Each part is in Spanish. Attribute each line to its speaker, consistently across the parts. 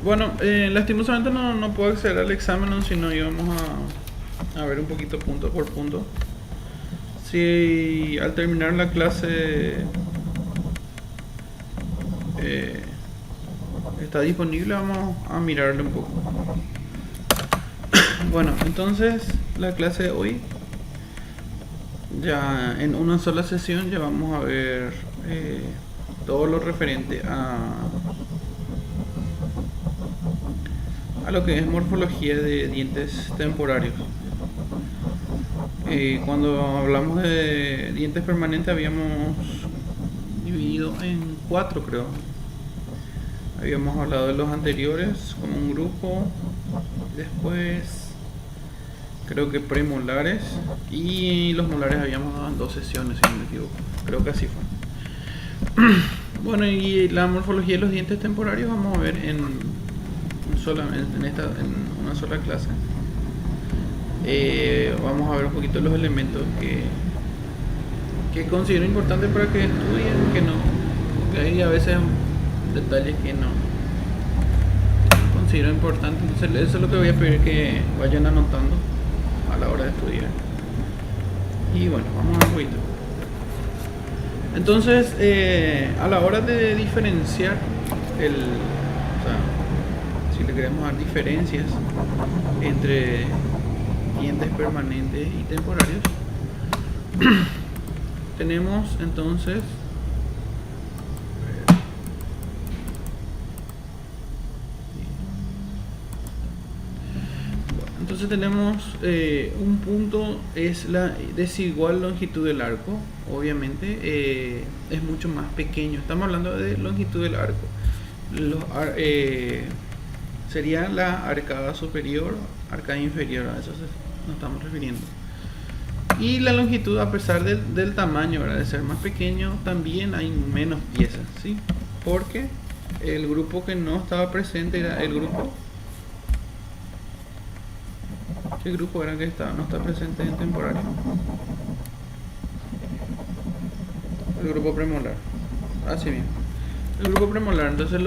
Speaker 1: Bueno, lastimosamente no puedo acceder al examen, sino íbamos a ver un poquito punto por punto. Si al terminar la clase eh, está disponible, vamos a mirarle un poco. Bueno, entonces la clase de hoy, ya en una sola sesión, ya vamos a ver todo lo referente a lo que es morfología de dientes temporarios. Cuando hablamos de dientes permanentes habíamos dividido en cuatro, creo. Habíamos hablado de los anteriores como un grupo, después creo que premolares, y los molares habíamos dado en dos sesiones, si no me equivoco. Creo que así fue. Bueno, y la morfología de los dientes temporarios vamos a ver en una sola clase. Vamos a ver un poquito los elementos que considero importantes para que estudien, que no, porque hay a veces detalles que no considero importantes. Entonces eso es lo que voy a pedir que vayan anotando a la hora de estudiar. Y bueno, vamos a ver un poquito. Entonces, a la hora de diferenciar o sea, si le queremos dar diferencias entre dientes permanentes y temporarios, tenemos entonces tenemos un punto, es la desigual longitud del arco. Obviamente es mucho más pequeño. Estamos hablando de longitud del arco. Sería la arcada superior, arcada inferior, a eso nos estamos refiriendo. Y la longitud, a pesar del tamaño, ¿verdad?, de ser más pequeño, también hay menos piezas, ¿sí? Porque el grupo que no estaba presente era el grupo... ¿Qué grupo era que no está presente en temporario? El grupo premolar. Así bien. El grupo premolar, entonces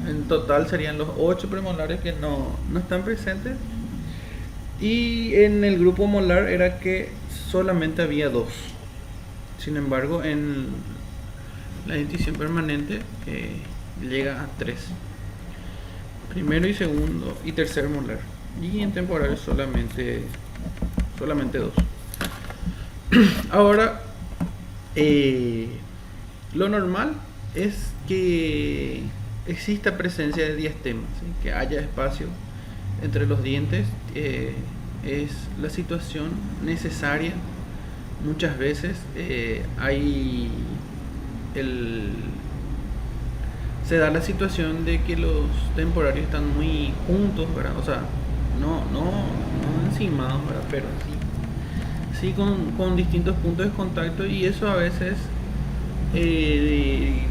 Speaker 1: en total serían los 8 premolares que no están presentes. Y en el grupo molar era que solamente había 2. Sin embargo, en la dentición permanente llega a 3. Primero y segundo y tercer molar. Y en temporal solamente 2. Ahora, lo normal es que exista presencia de diastemas, ¿sí?, que haya espacio entre los dientes. Es la situación necesaria. Muchas veces se da la situación de que los temporarios están muy juntos, ¿verdad? O sea, no encimados, ¿verdad?, pero sí con distintos puntos de contacto, y eso a veces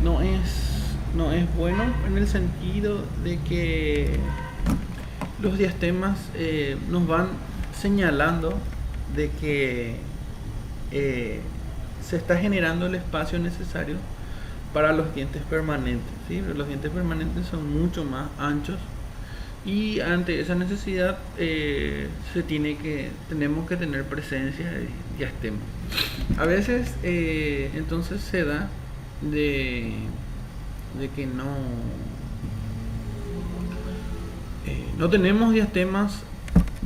Speaker 1: no es bueno, en el sentido de que los diastemas nos van señalando de que se está generando el espacio necesario para los dientes permanentes, ¿sí? Los dientes permanentes son mucho más anchos, y ante esa necesidad tenemos que tener presencia de diastema. A veces entonces se da de que no tenemos diastemas,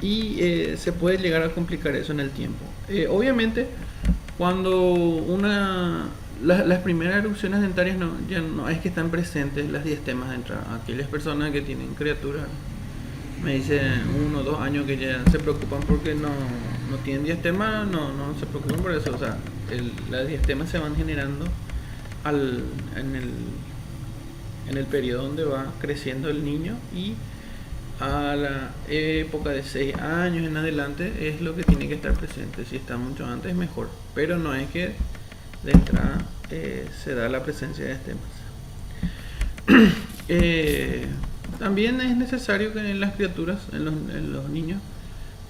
Speaker 1: y se puede llegar a complicar eso en el tiempo. Obviamente, cuando las primeras erupciones dentarias ya no es que están presentes las diastemas de entrada. Aquellas personas que tienen criaturas, me dicen 1 o 2 años, que ya se preocupan porque no tienen diastema, no se preocupan por eso. O sea, las diastemas se van generando en el periodo donde va creciendo el niño, y a la época de 6 años en adelante es lo que tiene que estar presente. Si está mucho antes, mejor, pero no es que de entrada se da la presencia de estemas. También es necesario que en las criaturas, en los niños,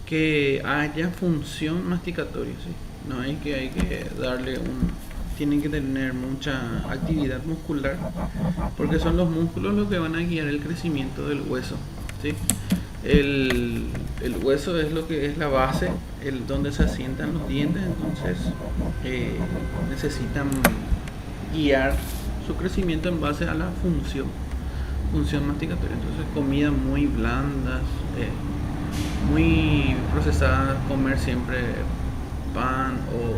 Speaker 1: que haya función masticatoria, ¿sí? No es que hay que darle tienen que tener mucha actividad muscular, porque son los músculos los que van a guiar el crecimiento del hueso, ¿sí? El hueso es lo que es la base, donde se asientan los dientes, entonces necesitan guiar su crecimiento en base a la función masticatoria. Entonces comidas muy blandas, muy procesadas, comer siempre pan o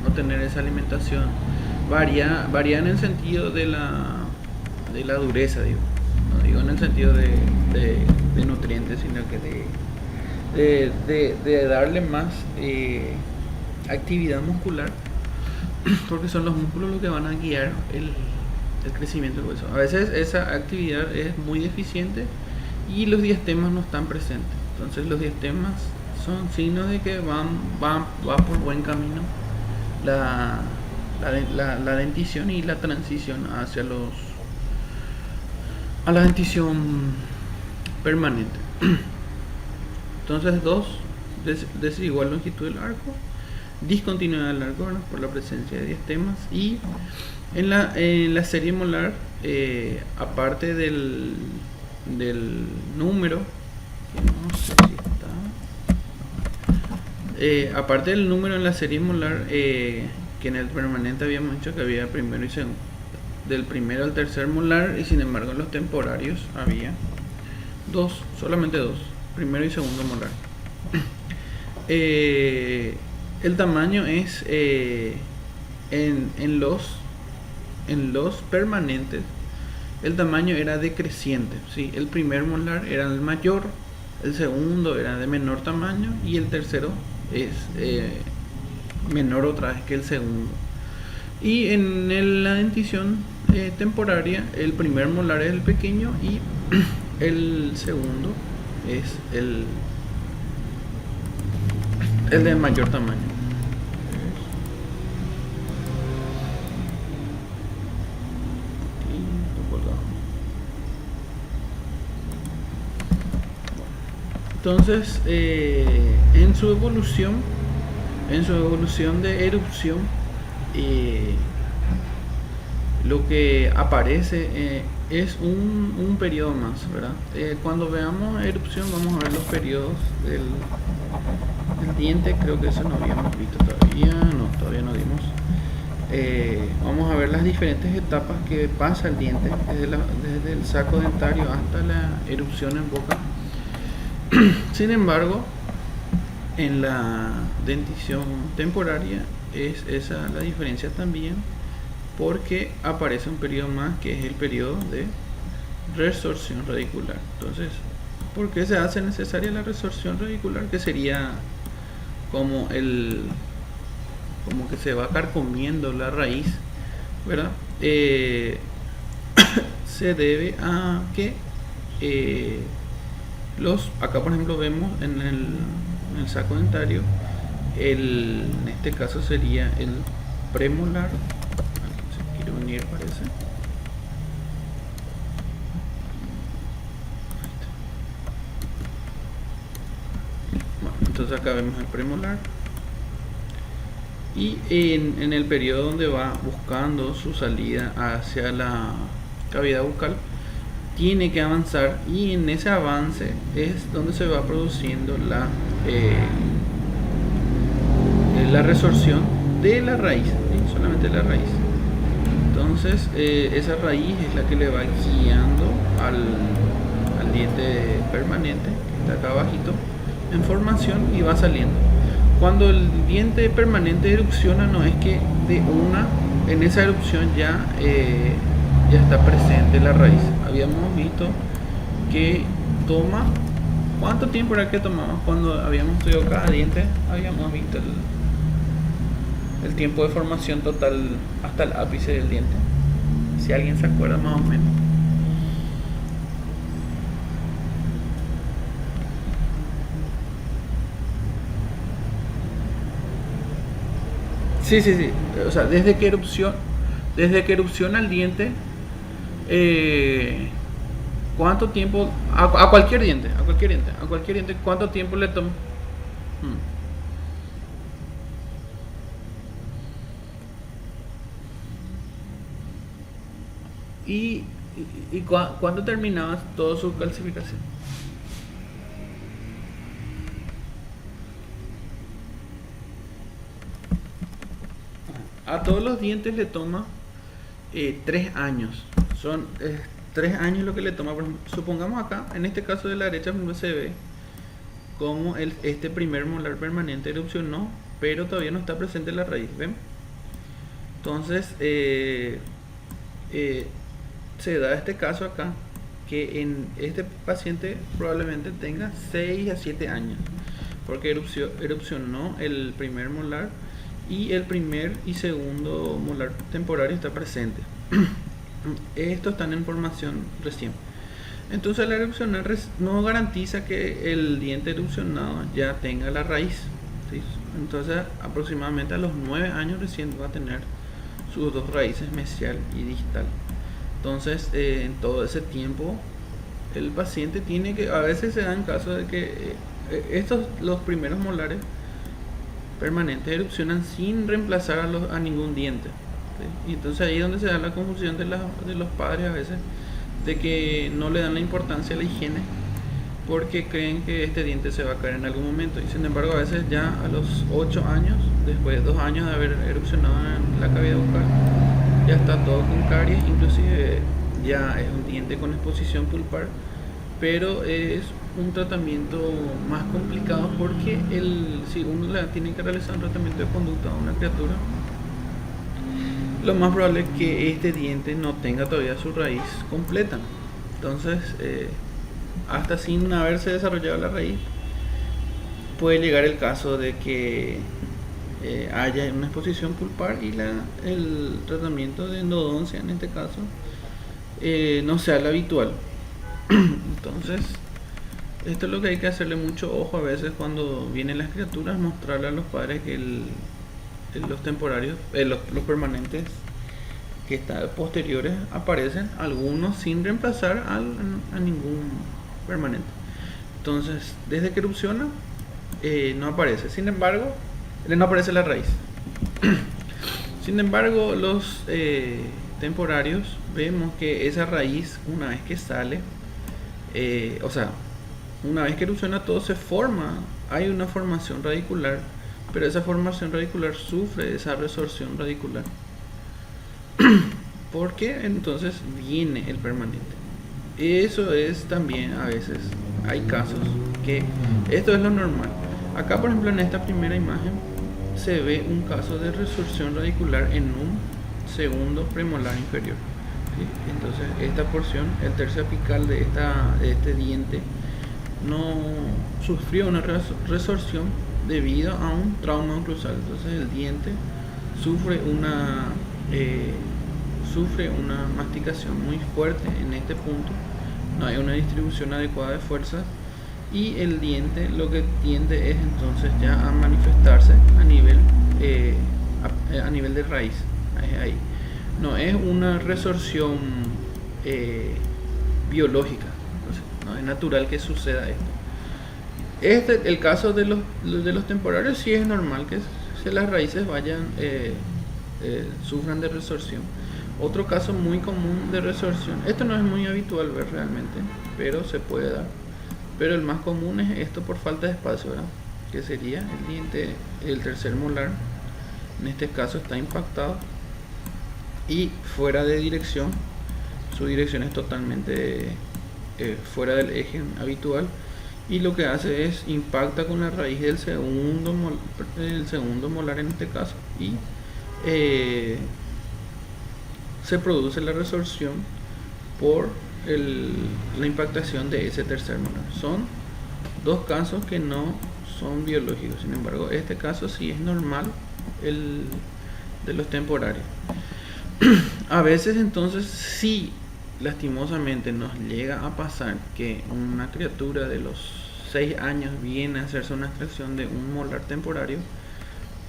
Speaker 1: no tener esa alimentación varía en el sentido de la dureza, digo. No digo en el sentido de nutrientes, sino que de darle más actividad muscular, porque son los músculos los que van a guiar el crecimiento del hueso. A veces esa actividad es muy deficiente y los diastemas no están presentes. Entonces los diastemas son signos de que va por buen camino la dentición y la transición hacia a la dentición permanente. Entonces, 2, desigual longitud del arco, discontinuidad del arco, ¿verdad? Por la presencia de diastemas. Y en la serie molar, aparte del número, no sé si está, aparte del número en la serie molar, que en el permanente habíamos dicho que había primero y segundo, del primero al tercer molar, y sin embargo en los temporarios había solamente dos, primero y segundo molar. El tamaño es en los permanentes, el tamaño era decreciente, ¿sí? El primer molar era el mayor, el segundo era de menor tamaño y el tercero es menor otra vez que el segundo. Y en la dentición temporaria, el primer molar es el pequeño y el segundo es el de mayor tamaño. Entonces, en su evolución de erupción, lo que aparece es un periodo más, ¿verdad? Cuando veamos erupción vamos a ver los periodos del diente. Creo que eso no habíamos visto todavía, todavía no dimos. Vamos a ver las diferentes etapas que pasa el diente, desde el saco dentario hasta la erupción en boca. Sin embargo, en la dentición temporaria es esa la diferencia también, porque aparece un periodo más, que es el periodo de resorción radicular. Entonces, ¿por qué se hace necesaria la resorción radicular? Que sería como que se va carcomiendo la raíz, ¿verdad? Se debe a que acá por ejemplo vemos en el saco dentario, en este caso sería el premolar. Se quiere unir, parece. Bueno, entonces acá vemos el premolar, y en el periodo donde va buscando su salida hacia la cavidad bucal, tiene que avanzar, y en ese avance es donde se va produciendo la resorción de la raíz, ¿sí? Solamente la raíz. Entonces esa raíz es la que le va guiando al diente permanente, que está acá abajito en formación, y va saliendo. Cuando el diente permanente erupciona, no es que en esa erupción ya está presente la raíz. Habíamos visto que toma, ¿cuánto tiempo era que tomaba? Cuando habíamos estudiado cada diente, habíamos visto el tiempo de formación total hasta el ápice del diente, si alguien se acuerda más o menos. Sí. O sea, desde que erupciona el diente, ¿cuánto tiempo? A cualquier diente, ¿cuánto tiempo le toma? ¿Y, cuándo terminaba toda su calcificación? A todos los dientes le toma 3 años. Son 3 años lo que le toma. Por ejemplo, supongamos acá, en este caso de la derecha, se ve como este primer molar permanente erupcionó, pero todavía no está presente la raíz. ¿Ven? Entonces, se da este caso acá, que en este paciente probablemente tenga 6 a 7 años, porque erupcionó el primer molar y el primer y segundo molar temporario está presente. Esto está en formación recién. Entonces, la erupcionar no garantiza que el diente erupcionado ya tenga la raíz, ¿sí? Entonces, aproximadamente a los 9 años recién va a tener sus dos raíces, mesial y distal. Entonces, en todo ese tiempo, el paciente tiene que, a veces se dan casos de que los primeros molares permanentes erupcionan sin reemplazar a ningún diente, ¿sí? Y entonces ahí es donde se da la confusión de los padres a veces, de que no le dan la importancia a la higiene porque creen que este diente se va a caer en algún momento, y sin embargo a veces ya a los 8 años, después de 2 años de haber erupcionado en la cavidad bucal, ya está todo con caries, inclusive ya es un diente con exposición pulpar, pero es un tratamiento más complicado porque si uno tiene que realizar un tratamiento de conducta a una criatura, lo más probable es que este diente no tenga todavía su raíz completa. Entonces, hasta sin haberse desarrollado la raíz, puede llegar el caso de que haya una exposición pulpar y el tratamiento de endodoncia en este caso no sea el habitual. Entonces, esto es lo que hay que hacerle mucho ojo a veces cuando vienen las criaturas, mostrarle a los padres que los temporarios, los permanentes que están posteriores aparecen, algunos sin reemplazar a ningún permanente. Entonces, desde que erupciona no aparece. Sin embargo, no aparece la raíz. Sin embargo, los temporarios, vemos que esa raíz, una vez que sale, o sea, una vez que erupciona todo se forma, hay una formación radicular, pero esa formación radicular sufre esa resorción radicular. Porque entonces viene el permanente. Eso es también, a veces hay casos que esto es lo normal. Acá, por ejemplo, en esta primera imagen se ve un caso de resorción radicular en un segundo premolar inferior, ¿sí? Entonces esta porción, el tercio apical de este diente, no sufrió una resorción debido a un trauma oclusal. Entonces el diente sufre una masticación muy fuerte en este punto, no hay una distribución adecuada de fuerzas y el diente lo que tiende es entonces ya a manifestarse a nivel de raíz. Ahí no es una resorción biológica, entonces, no es natural que suceda esto. El caso de los temporarios sí es normal que las raíces sufran de resorción. Otro caso muy común de resorción, esto no es muy habitual ver realmente, pero se puede dar, pero el más común es esto por falta de espacio, ¿verdad? Que sería el diente, el tercer molar, en este caso está impactado y fuera de dirección, su dirección es totalmente fuera del eje habitual, y lo que hace es impacta con la raíz del segundo molar en este caso, y se produce la resorción por la impactación de ese tercer molar. Son dos casos que no son biológicos, sin embargo este caso sí es normal, el de los temporarios. A veces entonces sí, lastimosamente nos llega a pasar que una criatura de los 6 años viene a hacerse una extracción de un molar temporario,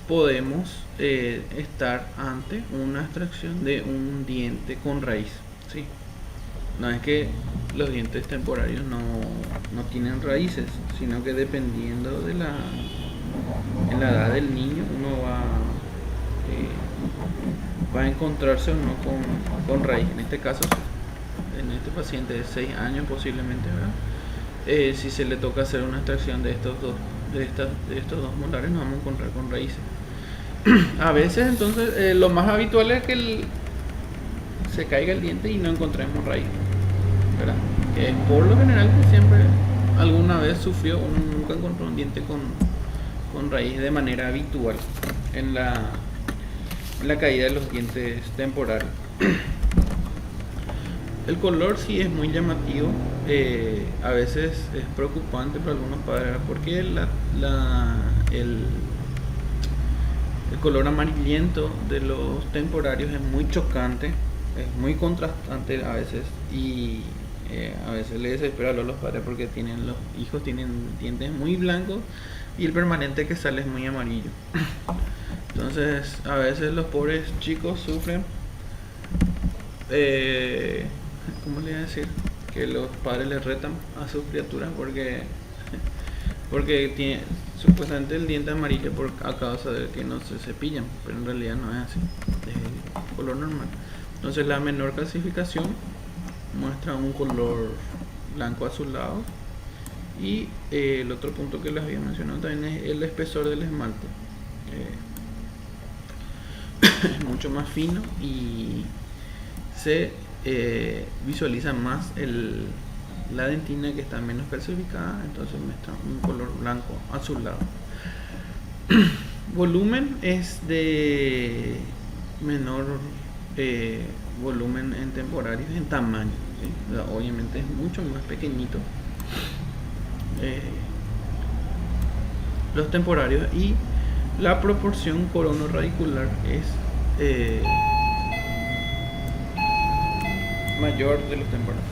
Speaker 1: podemos estar ante una extracción de un diente con raíz, ¿sí? No es que los dientes temporarios no tienen raíces, sino que dependiendo de en la edad del niño uno va va a encontrarse o no con raíz. En este caso, en este paciente de 6 años posiblemente, ¿verdad? Si se le toca hacer una extracción de estos dos molares, nos vamos a encontrar con raíces. A veces entonces lo más habitual es que se caiga el diente y no encontremos raíz, ¿verdad? Por lo general que siempre alguna vez sufrió, uno nunca encontró un diente con raíz de manera habitual en la caída de los dientes temporales. El color sí es muy llamativo, a veces es preocupante para algunos padres porque el color amarillento de los temporarios es muy chocante, es muy contrastante a veces, y a veces les desespera a los padres porque los hijos tienen dientes muy blancos y el permanente que sale es muy amarillo. Entonces a veces los pobres chicos sufren, ¿cómo le voy a decir? Que los padres les retan a sus criaturas porque tiene supuestamente el diente amarillo a causa de que no se cepillan, pero en realidad no es así, es el color normal. Entonces la menor clasificación muestra un color blanco azulado, y el otro punto que les había mencionado también es el espesor del esmalte. Es mucho más fino y se visualiza más la dentina, que está menos calcificada, entonces muestra un color blanco azulado. Volumen es de menor volumen en temporarios en tamaño, ¿sí? O sea, obviamente es mucho más pequeñito los temporarios, y la proporción corono-radicular es mayor de los temporarios.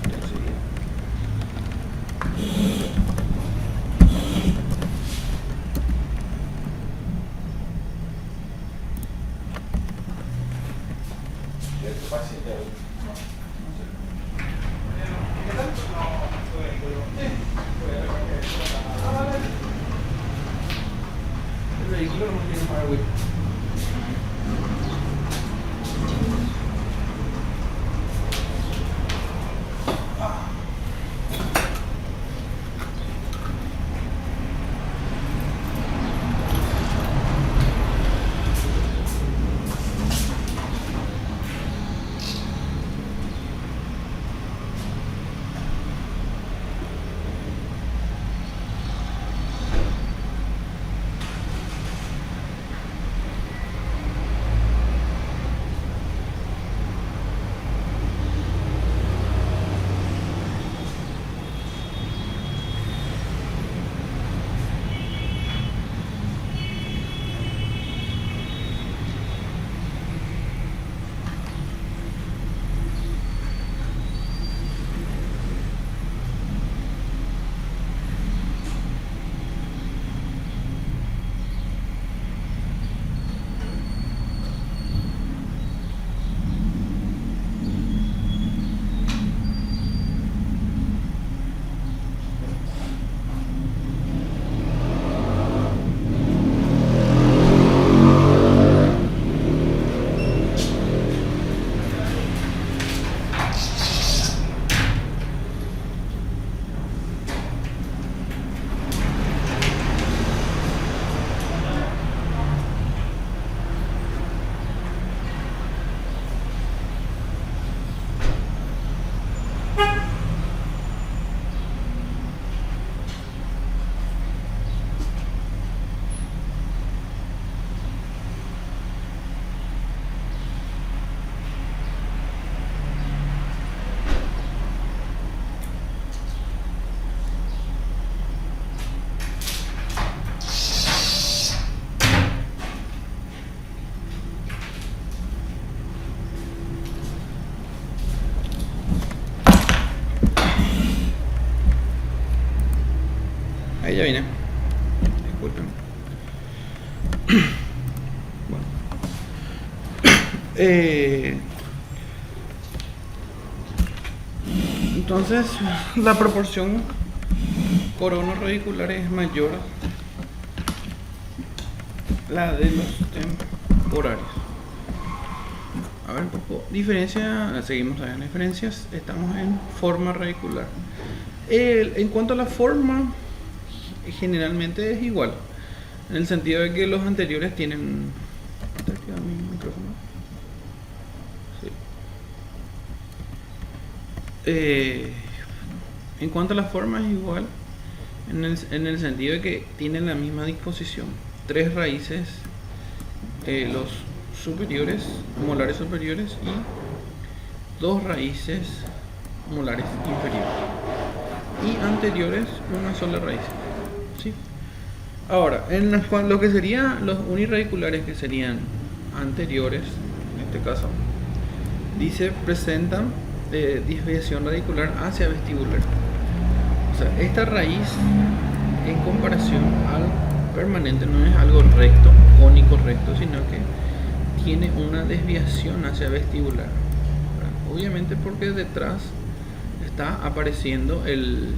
Speaker 1: El vehículo no tiene Paraguay. Ahí ya vine. Disculpen. Bueno. Entonces, la proporción corono-radicular es mayor la de los temporarios. A ver, un poco. Diferencia, seguimos en diferencias, estamos en forma radicular. En cuanto a la forma, generalmente es igual. En el sentido de que los anteriores tienen... ¿Está activado mi micrófono? Sí. En cuanto a la forma es igual. En el sentido de que tienen la misma disposición. Tres raíces, los superiores, molares superiores, y dos raíces molares inferiores. Y anteriores, una sola raíz. ¿Sí? Ahora, en lo que serían los unirradiculares, que serían anteriores, en este caso, dice presentan desviación radicular hacia vestibular. O sea, esta raíz en comparación al permanente no es algo recto, cónico recto, sino que tiene una desviación hacia vestibular. Obviamente porque detrás está apareciendo el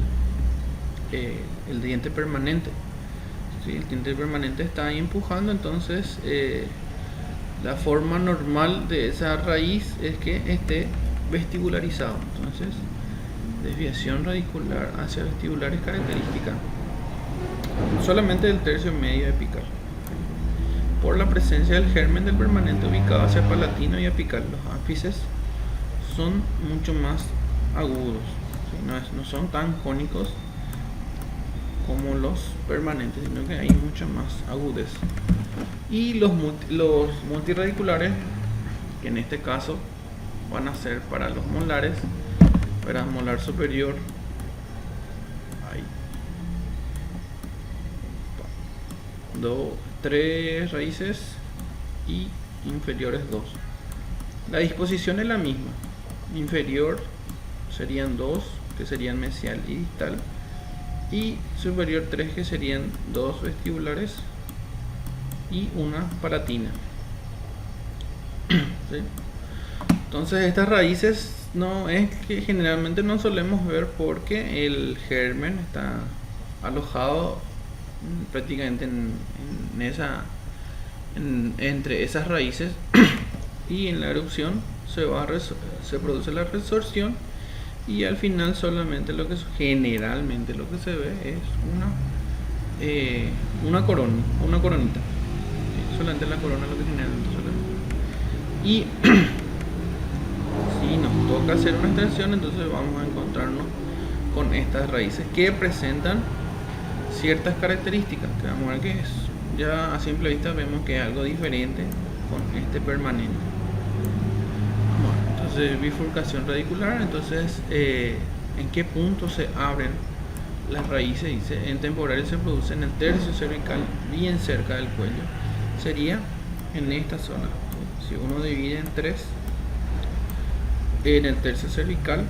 Speaker 1: diente permanente. ¿Sí? El diente permanente está ahí empujando, entonces la forma normal de esa raíz es que esté vestibularizado. Entonces, desviación radicular hacia vestibular es característica solamente del tercio medio apical, por la presencia del germen del permanente ubicado hacia palatino y apical. Los ápices son mucho más agudos, ¿sí? No son tan cónicos como los permanentes, sino que hay mucha más agudez. Y los multiradiculares, que en este caso van a ser para los molares, para molar superior, hay 3 raíces y inferiores 2. La disposición es la misma. Inferior serían 2, que serían mesial y distal, y superior 3, que serían 2 vestibulares y una palatina. ¿Sí? Entonces estas raíces no es que generalmente no solemos ver, porque el germen está alojado prácticamente entre esas raíces y en la erupción se produce la resorción, y al final solamente generalmente lo que se ve es una coronita. Solamente la corona es lo que generalmente solemos. Y si nos toca hacer una extracción, entonces vamos a encontrarnos con estas raíces que presentan ciertas características, que vamos a ver que es, ya a simple vista vemos que es algo diferente con este permanente. Bueno, entonces bifurcación radicular. Entonces en qué punto se abren las raíces. Dice, en temporario se produce en el tercio cervical, bien cerca del cuello, sería en esta zona. Si uno divide en 3, en el tercio cervical,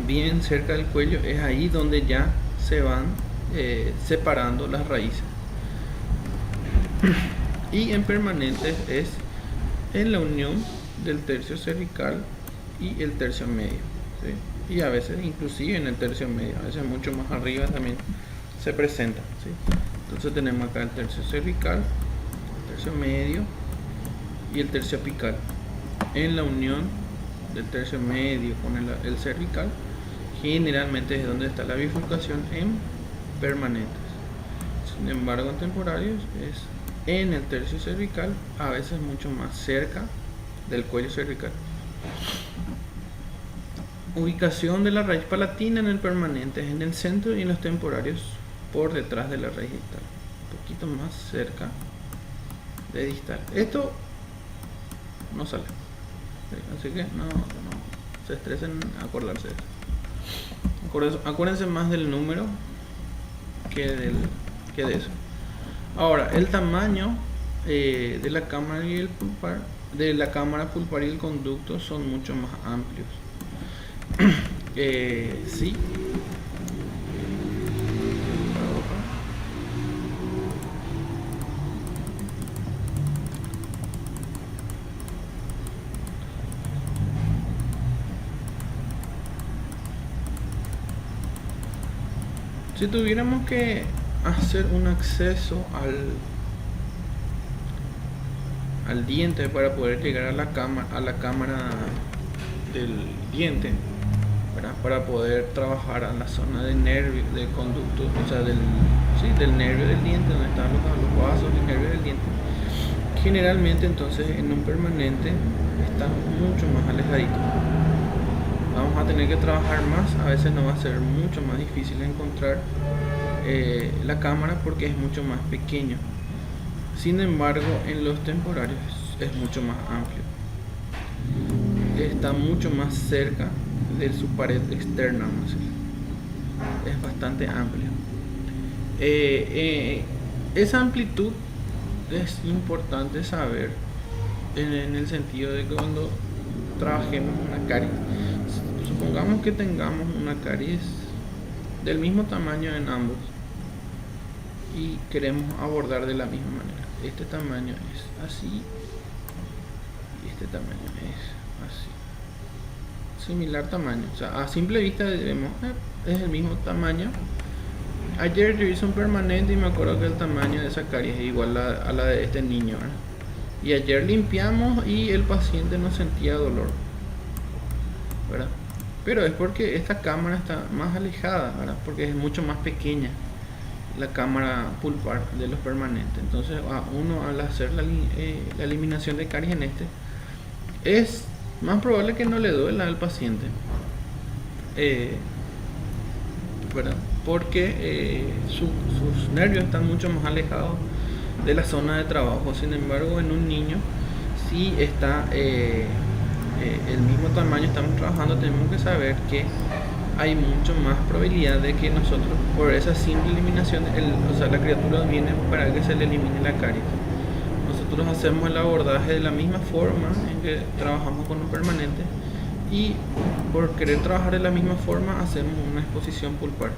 Speaker 1: bien cerca del cuello, es ahí donde ya se van separando las raíces. Y en permanentes es en la unión del tercio cervical y el tercio medio, ¿sí? Y a veces inclusive en el tercio medio, a veces mucho más arriba también se presenta, ¿sí? Entonces tenemos acá el tercio cervical, el tercio medio y el tercio apical. En la unión del tercio medio con el cervical, generalmente es donde está la bifurcación en permanentes. Sin embargo, en temporarios es en el tercio cervical, a veces mucho más cerca del cuello cervical. Ubicación de la raíz palatina en el permanente es en el centro, y en los temporarios por detrás de la raíz distal, un poquito más cerca de distal. Esto no sale, así que no se estresen a acordarse de eso. Acuérdense más del número que de eso. Ahora, el tamaño de la cámara y el pulpar, de la cámara pulpar y el conducto son mucho más amplios. Sí. Si tuviéramos que hacer un acceso al diente para poder llegar a la cámara del diente, ¿verdad? Para poder trabajar en la zona de nervio, de conducto, o sea, del nervio del diente, donde están los vasos del nervio del diente. Generalmente entonces en un permanente está mucho más alejadito. Vamos a tener que trabajar más, a veces nos va a ser mucho más difícil encontrar la cámara porque es mucho más pequeño. Sin embargo, en los temporarios es mucho más amplio. Está mucho más cerca de su pared externa, vamos a decir. Es bastante amplio. Esa amplitud es importante saber en el sentido de que cuando trabajemos una caries, supongamos que tengamos una caries del mismo tamaño en ambos y queremos abordar de la misma manera. Este tamaño es así y este tamaño es así, similar tamaño, o sea, a simple vista vemos es el mismo tamaño. Ayer yo hice un permanente y me acuerdo que el tamaño de esa caries es igual a la de este niño, ¿verdad? Y ayer limpiamos y el paciente no sentía dolor, ¿verdad? Pero es porque esta cámara está más alejada, ¿verdad? Porque es mucho más pequeña la cámara pulpar de los permanentes. Entonces uno al hacer la eliminación de caries en este, es más probable que no le duela al paciente, ¿verdad? Porque sus nervios están mucho más alejados de la zona de trabajo. Sin embargo, en un niño si está el mismo tamaño, estamos trabajando, tenemos que saber que hay mucho más probabilidad de que nosotros, por esa simple eliminación, o sea, la criatura viene para que se le elimine la caries. Nosotros hacemos el abordaje de la misma forma en que trabajamos con un permanente y por querer trabajar de la misma forma hacemos una exposición pulpar.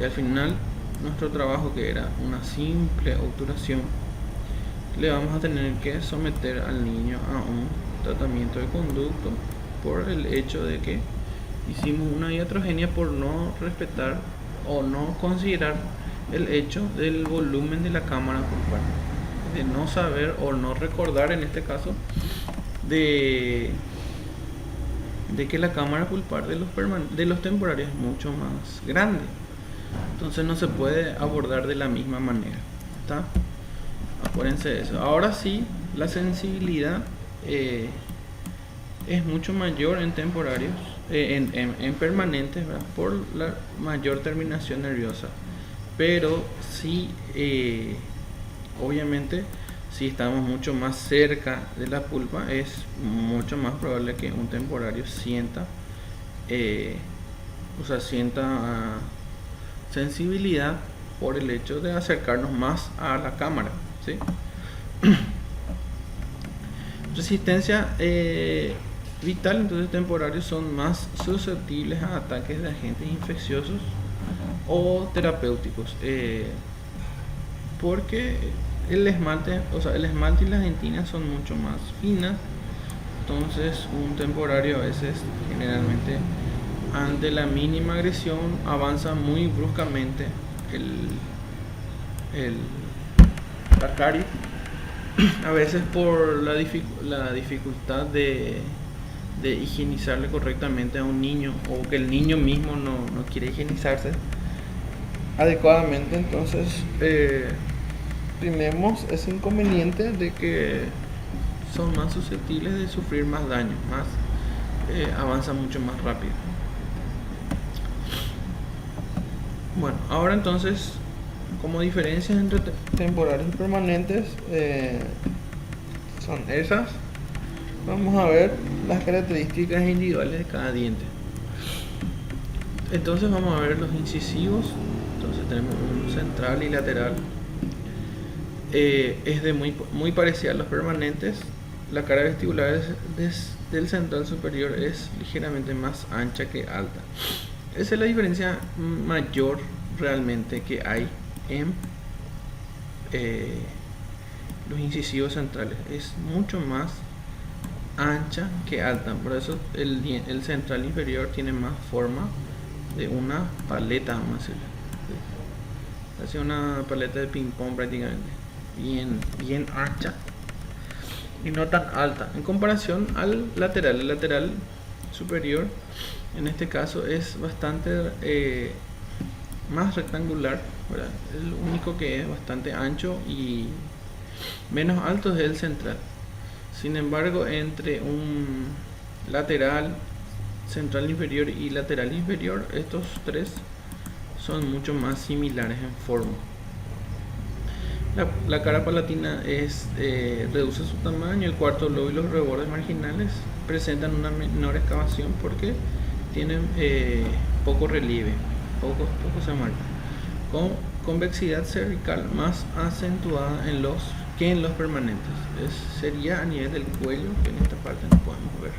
Speaker 1: Y al final nuestro trabajo, que era una simple obturación, le vamos a tener que someter al niño a un tratamiento de conducto por el hecho de que hicimos una iatrogenia por no respetar o no considerar el hecho del volumen de la cámara pulpar, de no saber o no recordar en este caso de que la cámara pulpar de los temporarios es mucho más grande. Entonces no se puede abordar de la misma manera, ¿está? Acuérdense de eso. Ahora sí, la sensibilidad es mucho mayor en temporarios, en permanentes, ¿verdad? Por la mayor terminación nerviosa. Pero sí, obviamente, si estamos mucho más cerca de la pulpa, es mucho más probable que un temporario sienta sensibilidad por el hecho de acercarnos más a la cámara, ¿sí? Resistencia vital, entonces temporarios son más susceptibles a ataques de agentes infecciosos o terapéuticos, porque el esmalte y las dentinas son mucho más finas. Entonces un temporario a veces, generalmente, ante la mínima agresión avanza muy bruscamente la caries, a veces por la dificultad de higienizarle correctamente a un niño, o que el niño mismo no quiere higienizarse adecuadamente. Entonces tenemos ese inconveniente de que son más susceptibles de sufrir más daño, avanza mucho más rápido. Bueno, ahora entonces, como diferencias entre temporarios y permanentes son esas. Vamos a ver las características individuales de cada diente. Entonces vamos a ver los incisivos. Entonces tenemos un central y lateral. Es de muy parecida a los permanentes. La cara vestibular del central superior es ligeramente más ancha que alta. Esa es la diferencia mayor realmente que hay en los incisivos centrales. Es mucho más ancha que alta, por eso el central inferior tiene más forma de una paleta, vamos a decir, así una paleta de ping pong prácticamente, bien ancha, y no tan alta en comparación al lateral. El lateral superior en este caso es bastante más rectangular, ¿verdad? El único que es bastante ancho y menos alto es el central. Sin embargo, entre un lateral, central inferior y lateral inferior, estos tres son mucho más similares en forma. La cara palatina reduce su tamaño, el cuarto lobo y los rebordes marginales presentan una menor excavación porque tienen poco relieve, poco se marca, con convexidad cervical más acentuada que en los permanentes. Sería a nivel del cuello, que en esta parte no podemos ver.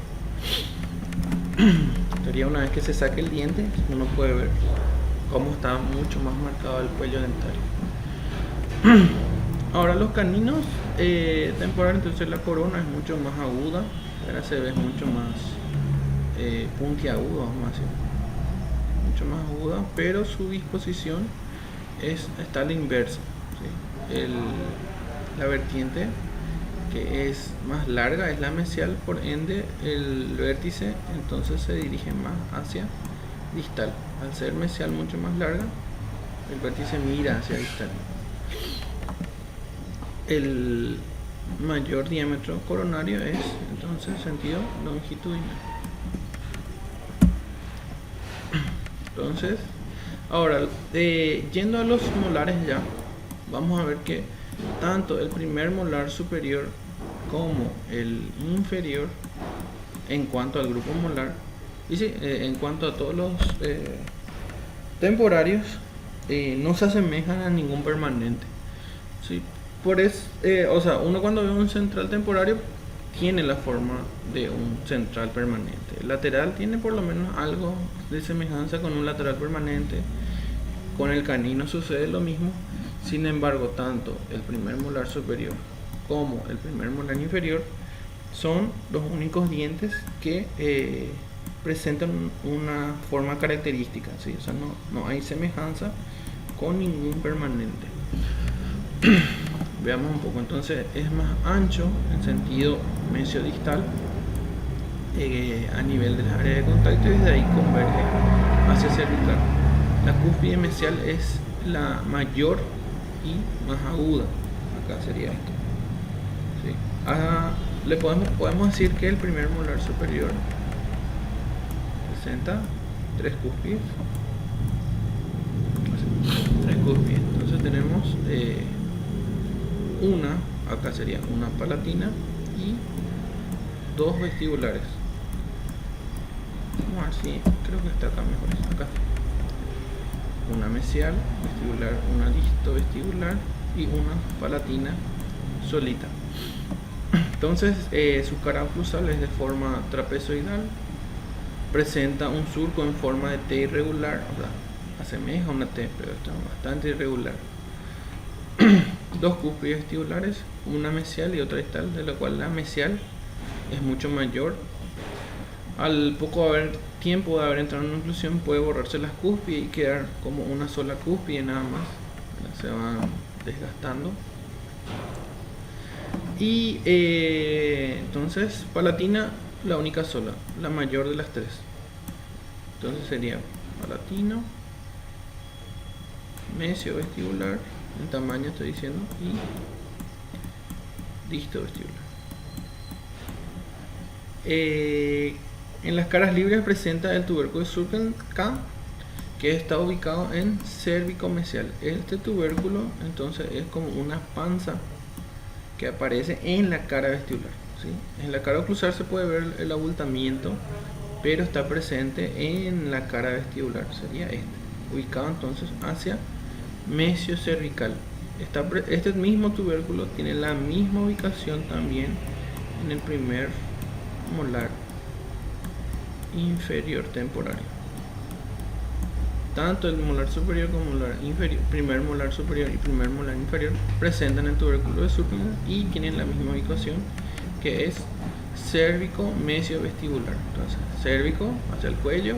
Speaker 1: Sería una vez que se saque el diente, uno puede ver cómo está mucho más marcado el cuello dentario. Ahora los caninos temporales, entonces la corona es mucho más aguda, ahora se ve mucho más puntiagudo, vamos a decir, mucho más aguda, pero su disposición está a la inversa, ¿sí? La vertiente que es más larga es la mesial, por ende el vértice entonces se dirige más hacia distal. Al ser mesial mucho más larga, el vértice mira hacia distal. El mayor diámetro coronario es entonces sentido longitudinal. Entonces, ahora yendo a los molares ya, vamos a ver que tanto el primer molar superior como el inferior, en cuanto al grupo molar, y sí, en cuanto a todos los temporarios, no se asemejan a ningún permanente, ¿sí? Por eso, o sea, uno cuando ve un central temporario tiene la forma de un central permanente. El lateral tiene por lo menos algo de semejanza con un lateral permanente. Con el canino sucede lo mismo. Sin embargo, tanto el primer molar superior como el primer molar inferior son los únicos dientes que presentan una forma característica, ¿sí? O sea, no hay semejanza con ningún permanente. Veamos un poco. Entonces es más ancho en sentido mesiodistal a nivel de la área de contacto, y desde ahí converge hacia cervical. La cúspide mesial es la mayor y más aguda. Acá sería esto, ¿sí? Le podemos decir que el primer molar superior presenta tres cúspides. Entonces tenemos acá sería una palatina y dos vestibulares. Vamos a ver si creo que está acá mejor. Acá una mesial vestibular, una disto vestibular y una palatina solita. Entonces su cara oclusal es de forma trapezoidal, presenta un surco en forma de T irregular, o sea, asemeja a una T, pero está bastante irregular. Dos cúspides vestibulares, una mesial y otra distal, de la cual la mesial es mucho mayor. Al poco tiempo de haber entrado en una oclusión puede borrarse las cúspides y quedar como una sola cúspide nada más, se va desgastando. Y entonces palatina, la única sola, la mayor de las tres. Entonces sería palatino, mesio vestibular, en tamaño estoy diciendo, y disto vestibular. En las caras libres presenta el tubérculo de Surkin K, que está ubicado en cérvico-mesial. Este tubérculo entonces es como una panza que aparece en la cara vestibular, ¿sí? En la cara oclusal se puede ver el abultamiento, pero está presente en la cara vestibular, sería ubicado entonces hacia mesio cervical. Este mismo tubérculo tiene la misma ubicación también en el primer molar inferior temporario. Tanto el molar superior como el molar inferior, primer molar superior y primer molar inferior, presentan el tubérculo de Surkin y tienen la misma ubicación, que es cérvico mesio vestibular. Entonces cérvico hacia el cuello,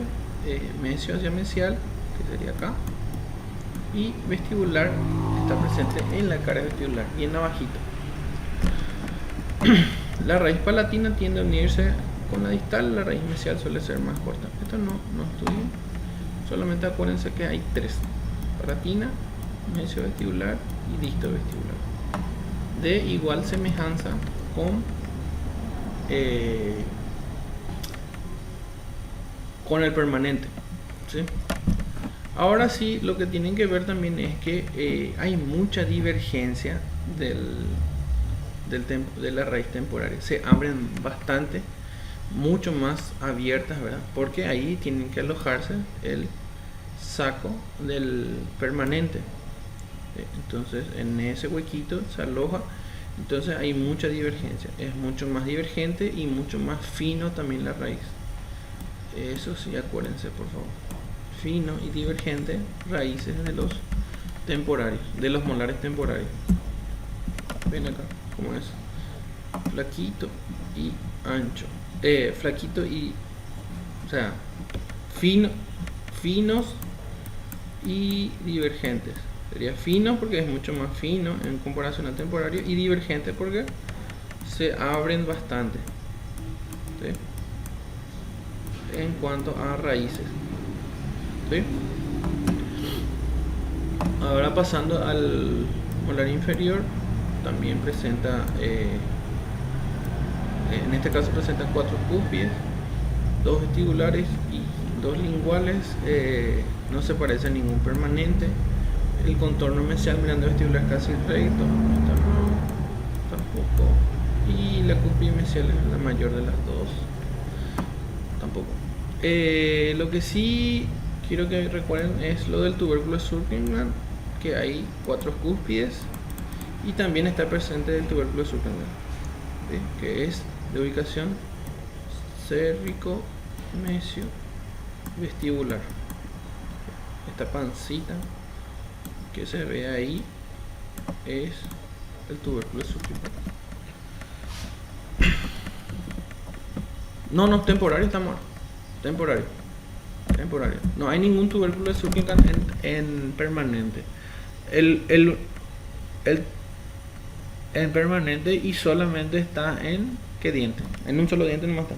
Speaker 1: mesio hacia mesial, que sería acá, y vestibular está presente en la cara vestibular y en la bajita. La raíz palatina tiende a unirse con la distal, la raíz mesial suele ser más corta. Esto no estudio, solamente acuérdense que hay tres: palatina, mesio vestibular y disto vestibular, de igual semejanza con el permanente, ¿sí? Ahora sí, lo que tienen que ver también es que hay mucha divergencia de la raíz temporaria. Se abren bastante, mucho más abiertas, ¿verdad? Porque ahí tienen que alojarse el saco del permanente. Entonces en ese huequito se aloja. Entonces hay mucha divergencia, es mucho más divergente y mucho más fino también la raíz. Eso sí, acuérdense por favor: fino y divergente, raíces de los temporarios, de los molares temporarios. Ven acá cómo es: flaquito y ancho, flaquito y, o sea, finos y divergentes. Sería fino porque es mucho más fino en comparación al temporario, y divergente porque se abren bastante, ¿sí? En cuanto a raíces, ¿sí? Ahora pasando al molar inferior, también presenta, en este caso presenta 4 cúspides, 2 vestibulares y 2 linguales. No se parece a ningún permanente. El contorno mesial mirando vestibular casi recto, esta no, tampoco, y la cúspide mesial es la mayor de las dos, tampoco. Lo que sí quiero que recuerden es lo del tubérculo de Surkinman, que hay 4 cúspides, y también está presente el tubérculo de Surkinman, ¿sí? Que es de ubicación cérvico mesio vestibular. Esta pancita que se ve ahí es el tubérculo de Surkinman. No, temporario, estamos temporario. No hay ningún tubérculo de Surkinman en permanente. En permanente, y solamente está en ¿qué diente? En un solo diente nomás está.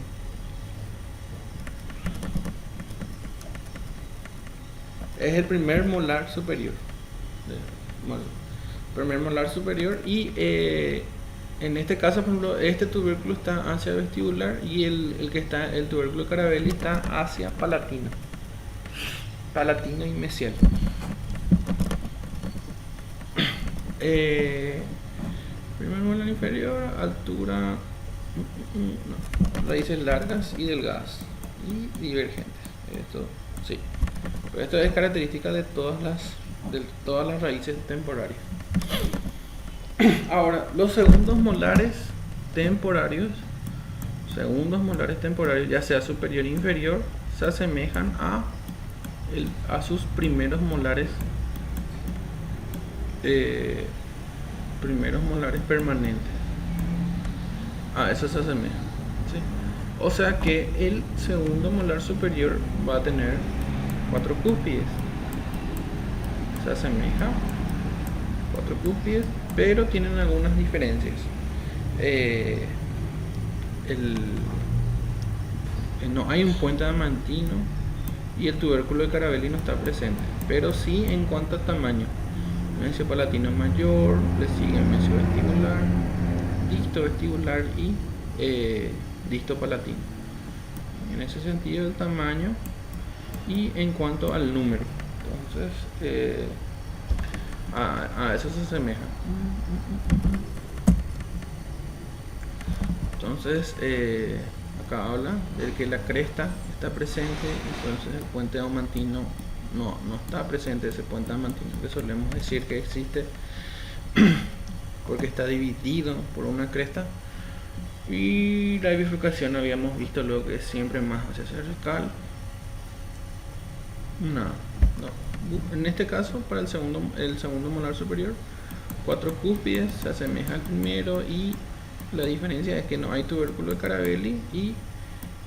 Speaker 1: Es el primer molar superior. Primer molar superior, y en este caso, por ejemplo, este tubérculo está hacia vestibular, y el que está, el tubérculo de Carabelli, está hacia palatino y mesial. Primer molar inferior, altura, raíces largas y delgadas y divergentes. Esto sí, pero esto es característica de todas las raíces temporarias. Ahora, los segundos molares temporarios, ya sea superior e inferior, se asemejan a sus primeros molares permanentes. A eso se asemeja, ¿sí? O sea que el segundo molar superior va a tener 4 cúspides. Se asemeja, 4 cúspides, pero tienen algunas diferencias. No hay un puente adamantino, y el tubérculo de Carabelli no está presente, pero sí en cuanto a tamaño. Mesio palatino mayor, le sigue mesio vestibular, disto vestibular y disto palatino. En ese sentido, el tamaño y en cuanto al número. Entonces, a eso se asemeja. Entonces, acá habla de que la cresta está presente, entonces el puente adamantino no está presente. Ese puente adamantino que solemos decir que existe porque está dividido por una cresta, y la bifurcación habíamos visto lo que es siempre más hacia cervical. No. En este caso, para el segundo molar superior, 4 cúspides, se asemeja al primero, y la diferencia es que no hay tubérculo de Carabelli, y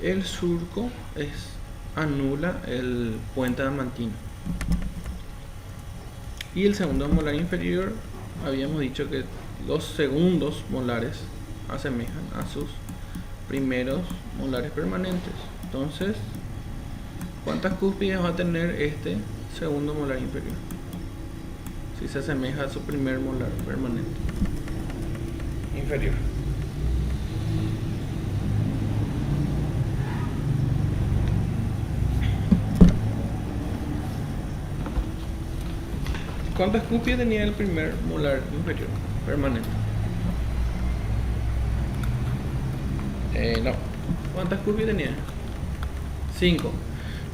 Speaker 1: el surco anula el puente adamantino. Y el segundo molar inferior, habíamos dicho que los segundos molares asemejan a sus primeros molares permanentes. Entonces, ¿cuántas cúspides va a tener este segundo molar inferior si se asemeja a su primer molar permanente inferior? ¿Cuántas cúspides tenía el primer molar inferior permanente? No. ¿Cuántas cúspides tenía? 5.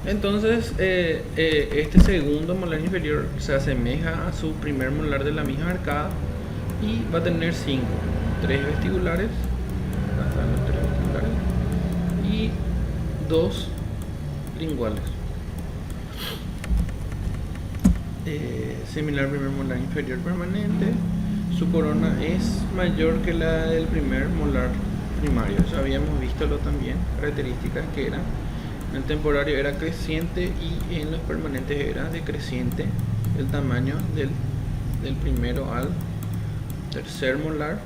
Speaker 1: Entonces, este segundo molar inferior se asemeja a su primer molar de la misma arcada y va a tener 5. 3 vestibulares, acá están los 3 vestibulares, y 2 linguales. Similar al primer molar inferior permanente, su corona es mayor que la del primer molar primario. Eso habíamos visto también, características que eran en el temporario era creciente y en los permanentes era decreciente el tamaño del primero al tercer molar,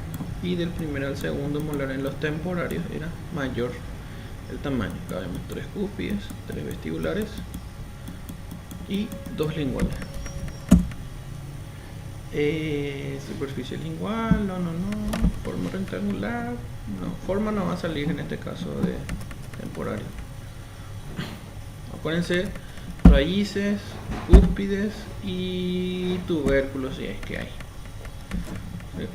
Speaker 1: y del primero al segundo molar. En los temporarios era mayor el tamaño. Acá vemos 3 cúspides, 3 vestibulares y 2 linguales. Superficie lingual, no. Forma rectangular, no. Forma no va a salir en este caso de temporario. Acuérdense, raíces, cúspides y tubérculos, si es que hay. Sí.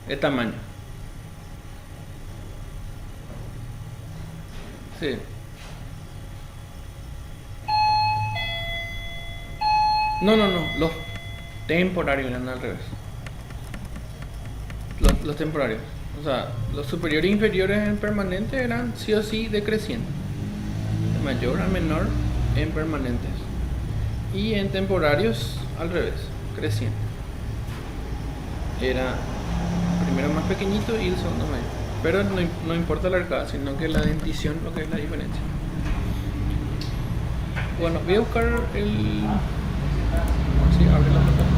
Speaker 1: El tamaño. Sí. No. Los temporarios eran al revés. Los temporarios. O sea, los superiores e inferiores en permanente eran sí o sí decrecientes. De mayor a menor en permanentes. Y en temporarios al revés, creciente. Era primero más pequeñito y el segundo mayor. Pero no importa la arcada, sino que la dentición lo que es la diferencia. Bueno, voy a buscar el... Sí, abre la pantalla.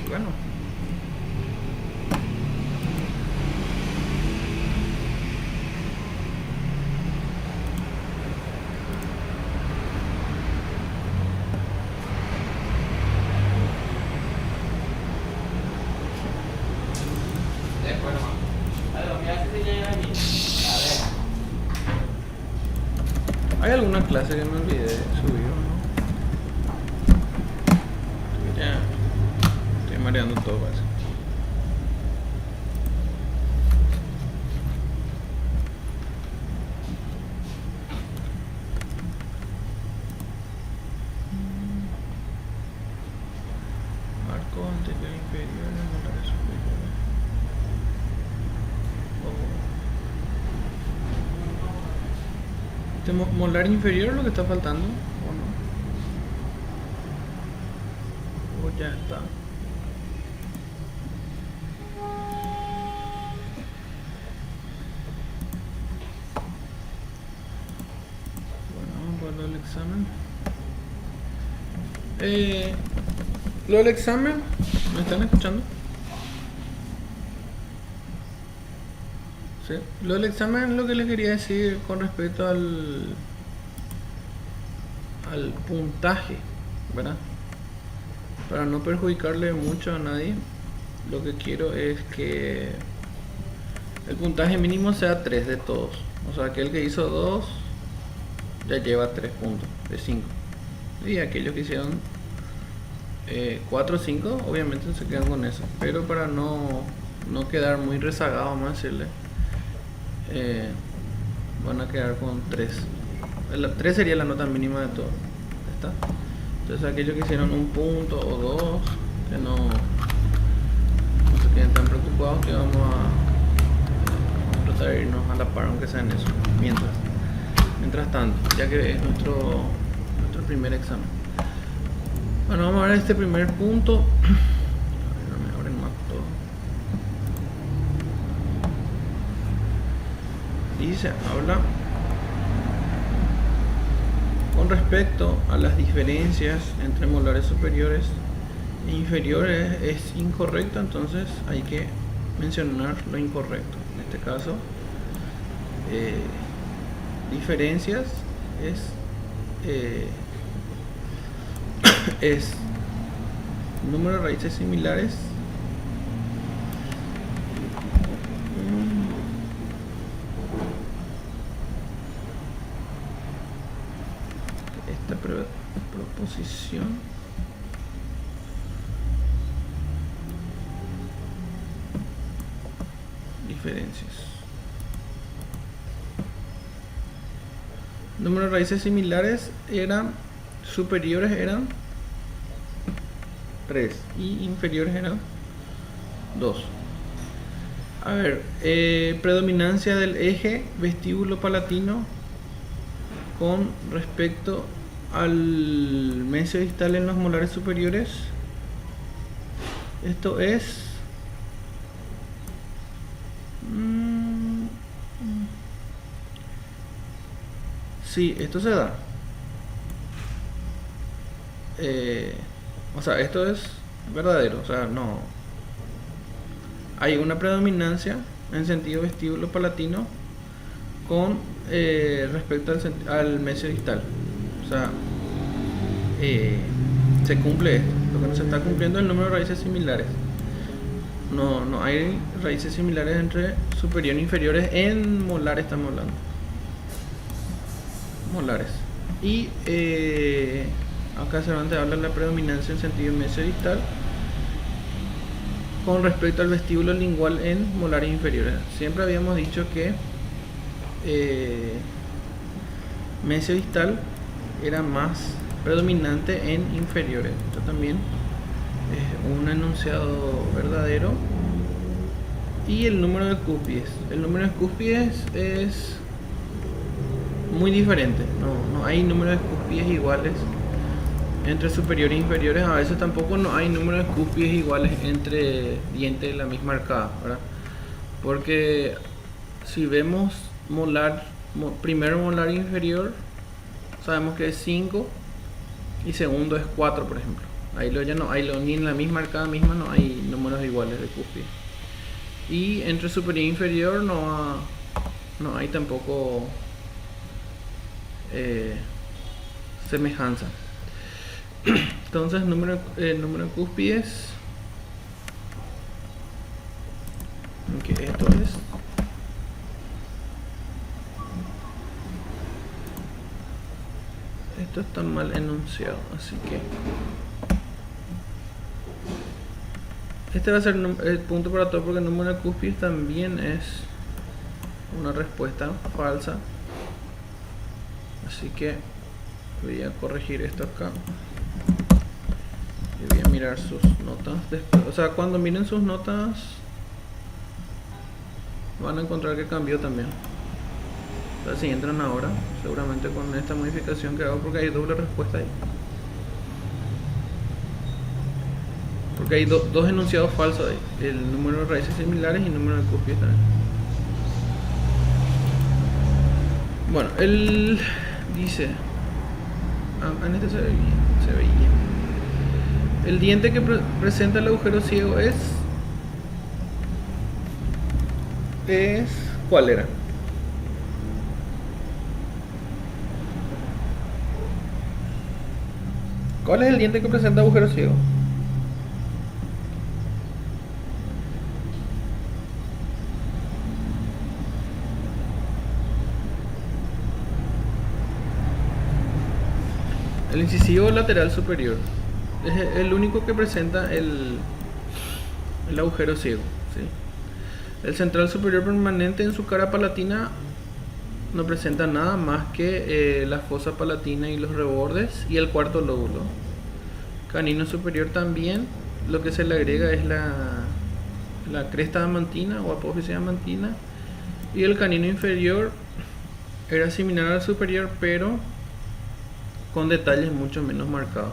Speaker 1: Bueno, ¿hay alguna clase que me olvidé de subir o no? Ya estoy mareando todo eso. Marco anterior inferior en molares superiores. Este molar inferior es lo que está faltando, ¿o no? O ya está. Bueno, vamos a ver el examen. Lo del examen, ¿me están escuchando? Sí. Lo del examen es lo que les quería decir con respecto al puntaje, ¿verdad? Para no perjudicarle mucho a nadie, lo que quiero es que el puntaje mínimo sea 3 de todos. O sea, aquel que hizo 2 ya lleva 3 puntos de 5. Y aquellos que hicieron 4 o 5, obviamente se quedan con eso. Pero para no quedar muy rezagados, vamos a decirle, van a quedar con 3. El 3 sería la nota mínima de todo. ¿Está? Entonces aquellos que hicieron 1 punto o 2, que no se queden tan preocupados, que vamos a tratar de irnos a la par, aunque sea en eso. Mientras tanto, ya que es nuestro primer examen. Bueno, vamos a ver este primer punto. A ver, no me abren más todo. Dice, habla con respecto a las diferencias entre molares superiores e inferiores. Es incorrecto, entonces hay que mencionar lo incorrecto. En este caso, diferencias es número de raíces similares esta proposición diferencias. Número de raíces similares superiores eran 3 y inferiores eran 2. A ver, predominancia del eje vestíbulo palatino con respecto al mesiodistal en los molares superiores. Esto es sí, esto se da. O sea, esto es verdadero. O sea, no hay una predominancia en sentido vestíbulo palatino con respecto al mesiodistal. O sea, se cumple esto. Lo que no se está cumpliendo es el número de raíces similares. No hay raíces similares entre superior e inferiores en molares, estamos hablando. Molares. Y acá Cervantes habla de la predominancia en sentido mesiodistal con respecto al vestíbulo lingual en molares inferiores. Siempre habíamos dicho que mesiodistal era más predominante en inferiores. Esto también es un enunciado verdadero. Y el número de cúspides. El número de cúspides es muy diferente. No hay números de cúspides iguales entre superiores e inferiores. A veces tampoco no hay números de cúspides iguales entre dientes de la misma arcada, ¿verdad? Porque si vemos primero molar inferior, sabemos que es 5 y segundo es 4, por ejemplo. Ahí ya no hay ni en la misma arcada misma no hay números iguales de cúspide. Y entre superior e inferior no hay tampoco semejanza. Entonces número de cúspides, que esto está mal enunciado, así que este va a ser el punto para todo, porque el número de cúspides también es una respuesta falsa. Así que voy a corregir esto acá y voy a mirar sus notas después. O sea, cuando miren sus notas van a encontrar que cambió también. sea, si entran ahora, seguramente con esta modificación que hago, porque hay doble respuesta ahí. Porque hay dos enunciados falsos ahí. El número de raíces similares y el número de cúspides también. Bueno, él dice... en este se ve bien, se veía. El diente que presenta el agujero ciego es... ¿Cuál era? ¿Cuál es el diente que presenta agujero ciego? El incisivo lateral superior. Es el único que presenta el agujero ciego, ¿sí? El central superior permanente en su cara palatina no presenta nada más que la fosa palatina y los rebordes y el cuarto lóbulo. Canino superior también, lo que se le agrega es la cresta amantina o apófisis amantina, y el canino inferior era similar al superior pero con detalles mucho menos marcados.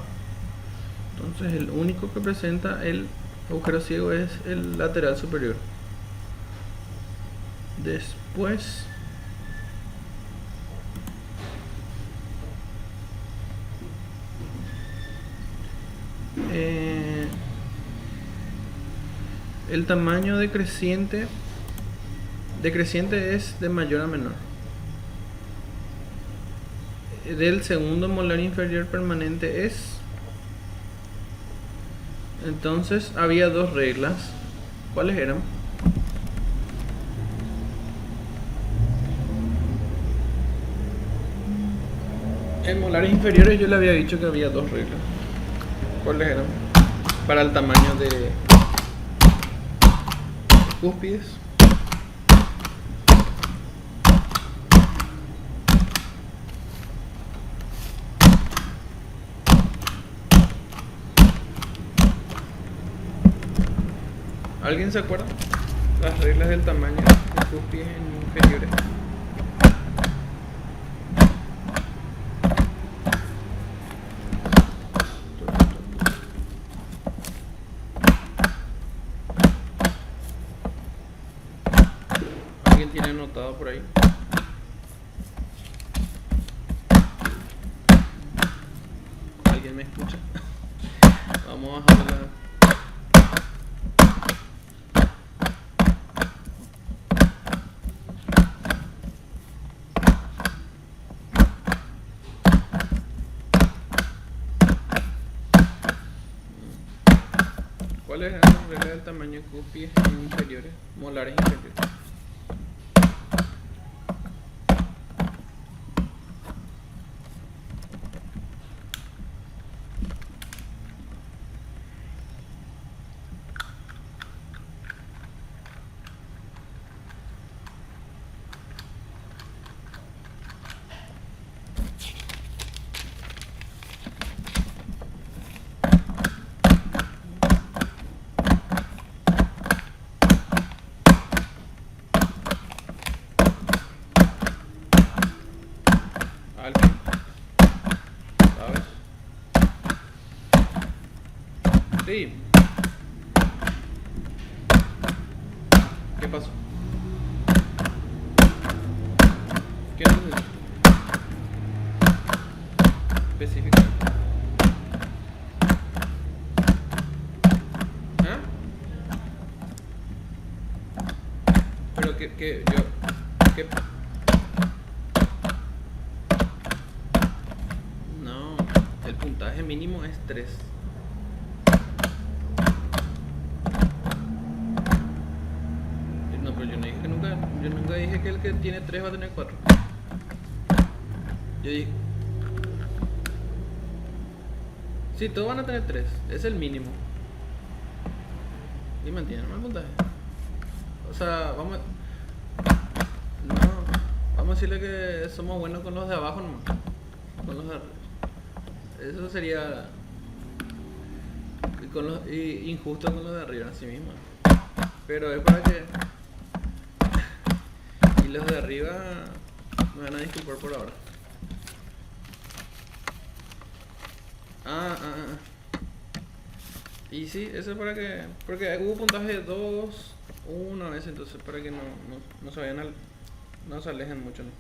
Speaker 1: Entonces el único que presenta el agujero ciego es el lateral superior. Después el tamaño decreciente es de mayor a menor. Del segundo molar inferior permanente es... Entonces había dos reglas. ¿Cuáles eran? En molares inferiores yo le había dicho que había dos reglas. ¿Cuáles eran? Para el tamaño de cúspides. ¿Alguien se acuerda? Las reglas del tamaño de cúspides inferiores. ¿Alguien tiene anotado por ahí? ¿Alguien me escucha? Vamos a bajar la... ¿Cuáles eran las reglas del tamaño de cúspides inferiores? Molares inferiores. ¿Alguien? ¿Sabes? Sí. ¿Qué pasó? ¿Qué necesitas? Específico. ¿Ah? Pero que yo... ¿Qué? No, el puntaje mínimo es 3. No, pero yo no dije que yo nunca dije que el que tiene 3 va a tener 4. Yo dije... Sí, todos van a tener 3, es el mínimo. Y mantienen el puntaje. O sea, vamos a decirle que somos buenos con los de abajo nomás. Con los de arriba. Eso sería injusto con los de arriba, así mismo. Pero es para que... Y los de arriba Me van a disculpar por ahora. Ah. Y sí, eso es para que... Porque hubo puntaje de 2, 1 a veces, entonces para que no se vayan no se alejen mucho, ¿no?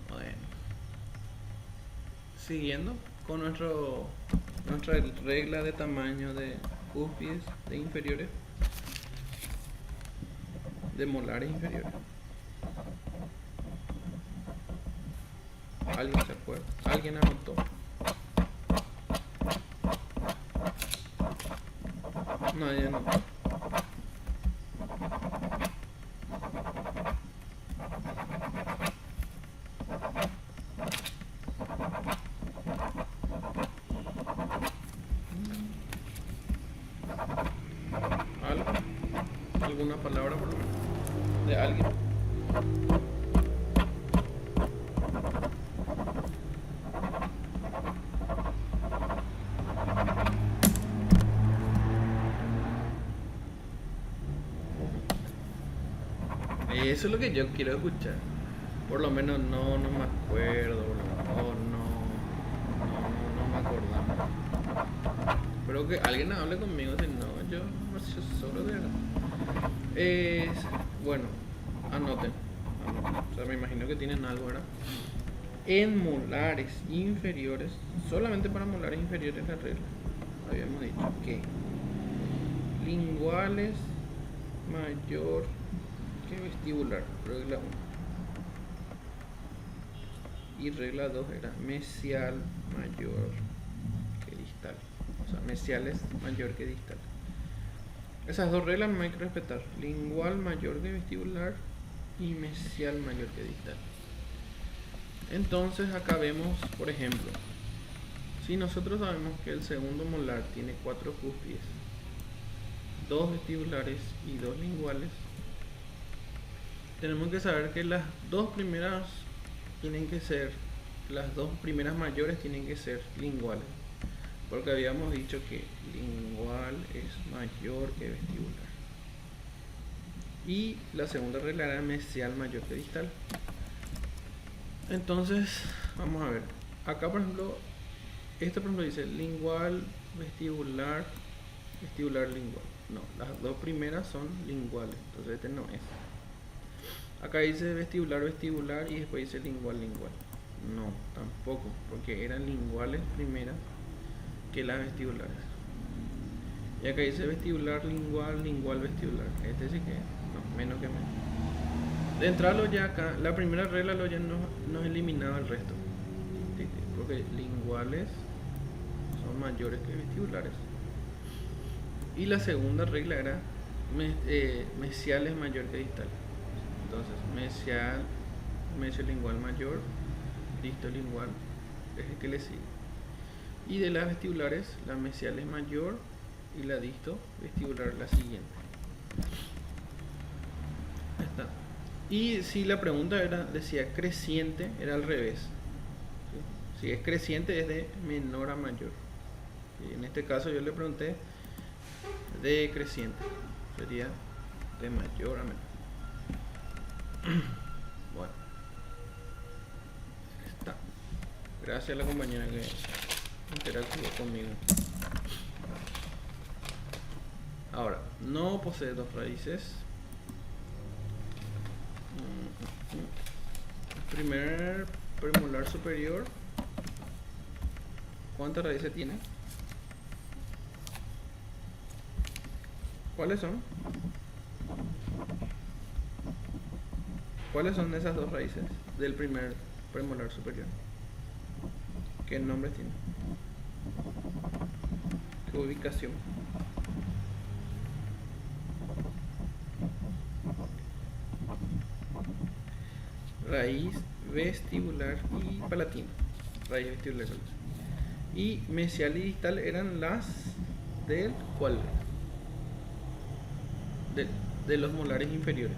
Speaker 1: Bueno. Siguiendo con nuestra regla de tamaño de cúspides de inferiores, de molares inferiores. ¿Alguien se acuerda? ¿Alguien anotó? Nadie anotó. ¿Algo? ¿Alguna palabra por lo menos? ¿De alguien? Eso es lo que yo quiero escuchar. Por lo menos no me acuerdo, o no me acordamos. Pero que alguien hable conmigo, si no, yo solo de verdad. Bueno, anoten. O sea, me imagino que tienen algo, ¿verdad? En molares inferiores, solamente para molares inferiores la regla. Habíamos dicho que linguales mayor que vestibular, regla 1. Y regla 2 era mesial mayor que distal. O sea, mesial es mayor que distal. Esas dos reglas no hay que respetar. Lingual mayor que vestibular y mesial mayor que distal. Entonces acá vemos, por ejemplo, si nosotros sabemos que el segundo molar tiene 4 cúspides, 2 vestibulares y 2 linguales, tenemos que saber que las dos primeras mayores tienen que ser linguales, porque habíamos dicho que lingual es mayor que vestibular. Y la segunda regla era mesial mayor que distal. Entonces, vamos a ver. Acá, por ejemplo, dice lingual, vestibular, lingual. No, las dos primeras son linguales, entonces este no es. Acá dice vestibular y después dice lingual. No, tampoco, porque eran linguales primeras que las vestibulares. Y acá dice vestibular, lingual, vestibular. Este sí que no, menos que menos. De entrada ya acá, la primera regla ya nos eliminaba el resto. Porque linguales son mayores que vestibulares. Y la segunda regla era mesial es mayor que distal. Entonces, mesial lingual mayor, distal lingual es el que le sigue. Y de las vestibulares, la mesial es mayor y la disto vestibular la siguiente. Está. Y si la pregunta decía creciente, era al revés. ¿Sí? Si es creciente es de menor a mayor. Y en este caso yo le pregunté decreciente, sería de mayor a menor. Bueno, está. Gracias a la compañera que interactuó conmigo. Ahora, no posee dos raíces. Primer premolar superior, ¿cuántas raíces tiene? ¿Cuáles son? ¿Cuáles son esas dos raíces del primer premolar superior? ¿Qué nombres tiene? ¿Qué ubicación? Raíz vestibular y palatina. Raíz vestibular y mesial y distal eran las del cual de los molares inferiores.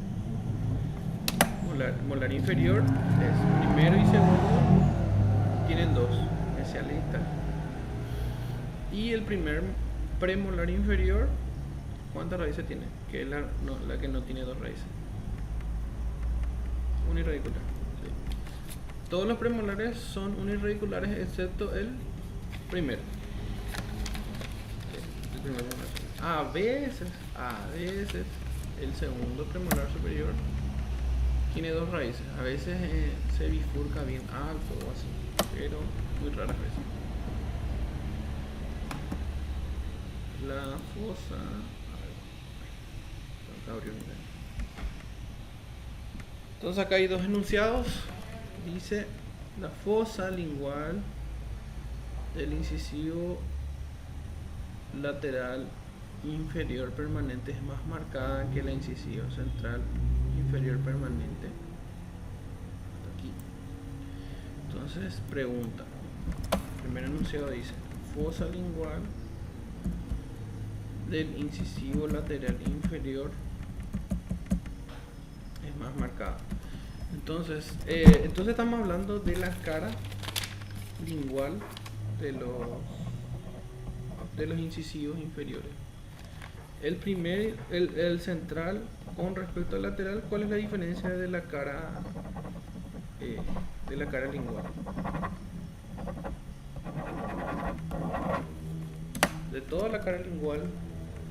Speaker 1: Molar inferior es primero y segundo, tienen dos, mesial y distal. Y el primer premolar inferior, ¿cuántas raíces tiene? Que es la que no tiene dos raíces. uniradicular. Sí. Todos los premolares son unirradiculares excepto el primero. Sí, el primer premolar. A veces el segundo premolar superior tiene dos raíces. A veces se bifurca bien alto o así, pero muy raras veces. La fosa. Entonces acá hay dos enunciados. Dice: la fosa lingual del incisivo lateral inferior permanente es más marcada que la incisiva central inferior permanente. Hasta aquí. Entonces pregunta. El primer enunciado dice: fosa lingual del incisivo lateral inferior es más marcada. Entonces estamos hablando de la cara lingual de los incisivos inferiores. El central con respecto al lateral, ¿cuál es la diferencia de la cara lingual? De toda la cara lingual,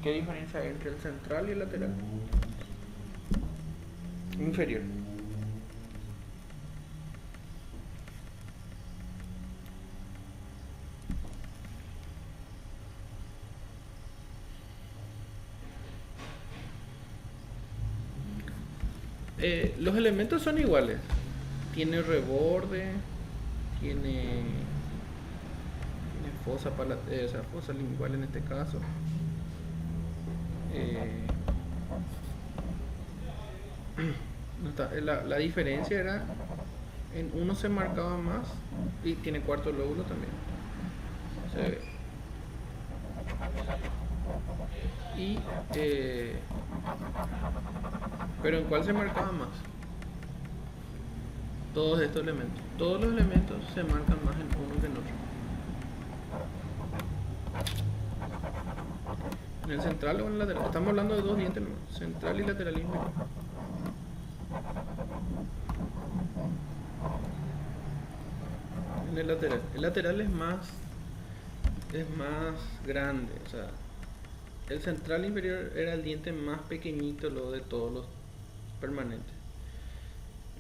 Speaker 1: ¿qué diferencia hay entre el central y el lateral? Inferior. Los elementos son iguales. Tiene reborde, tiene fosa fosa lingual en este caso. La diferencia era en uno se marcaba más y tiene cuarto lóbulo también. Pero ¿en cuál se marcaba más? Todos estos elementos. Todos los elementos se marcan más en uno que en otro. En el central o en el lateral. Estamos hablando de dos dientes, central y lateral inferior. En el lateral es más grande, o sea, el central inferior era el diente más pequeñito de todos los permanentes.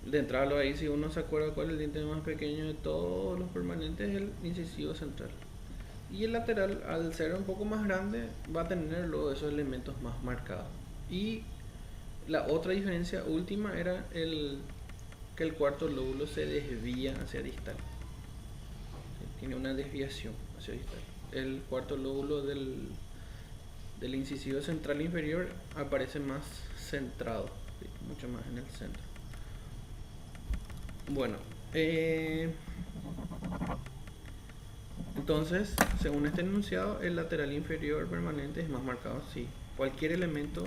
Speaker 1: De entrada ahí, si uno se acuerda cuál es el diente más pequeño de todos los permanentes, es el incisivo central. Y el lateral, al ser un poco más grande, va a tener luego esos elementos más marcados. Y la otra diferencia última era que el cuarto lóbulo se desvía hacia distal. Tiene una desviación hacia distal. El cuarto lóbulo del incisivo central inferior aparece más centrado, ¿sí? Mucho más en el centro. Bueno, entonces, según este enunciado, el lateral inferior permanente es más marcado. Sí, cualquier elemento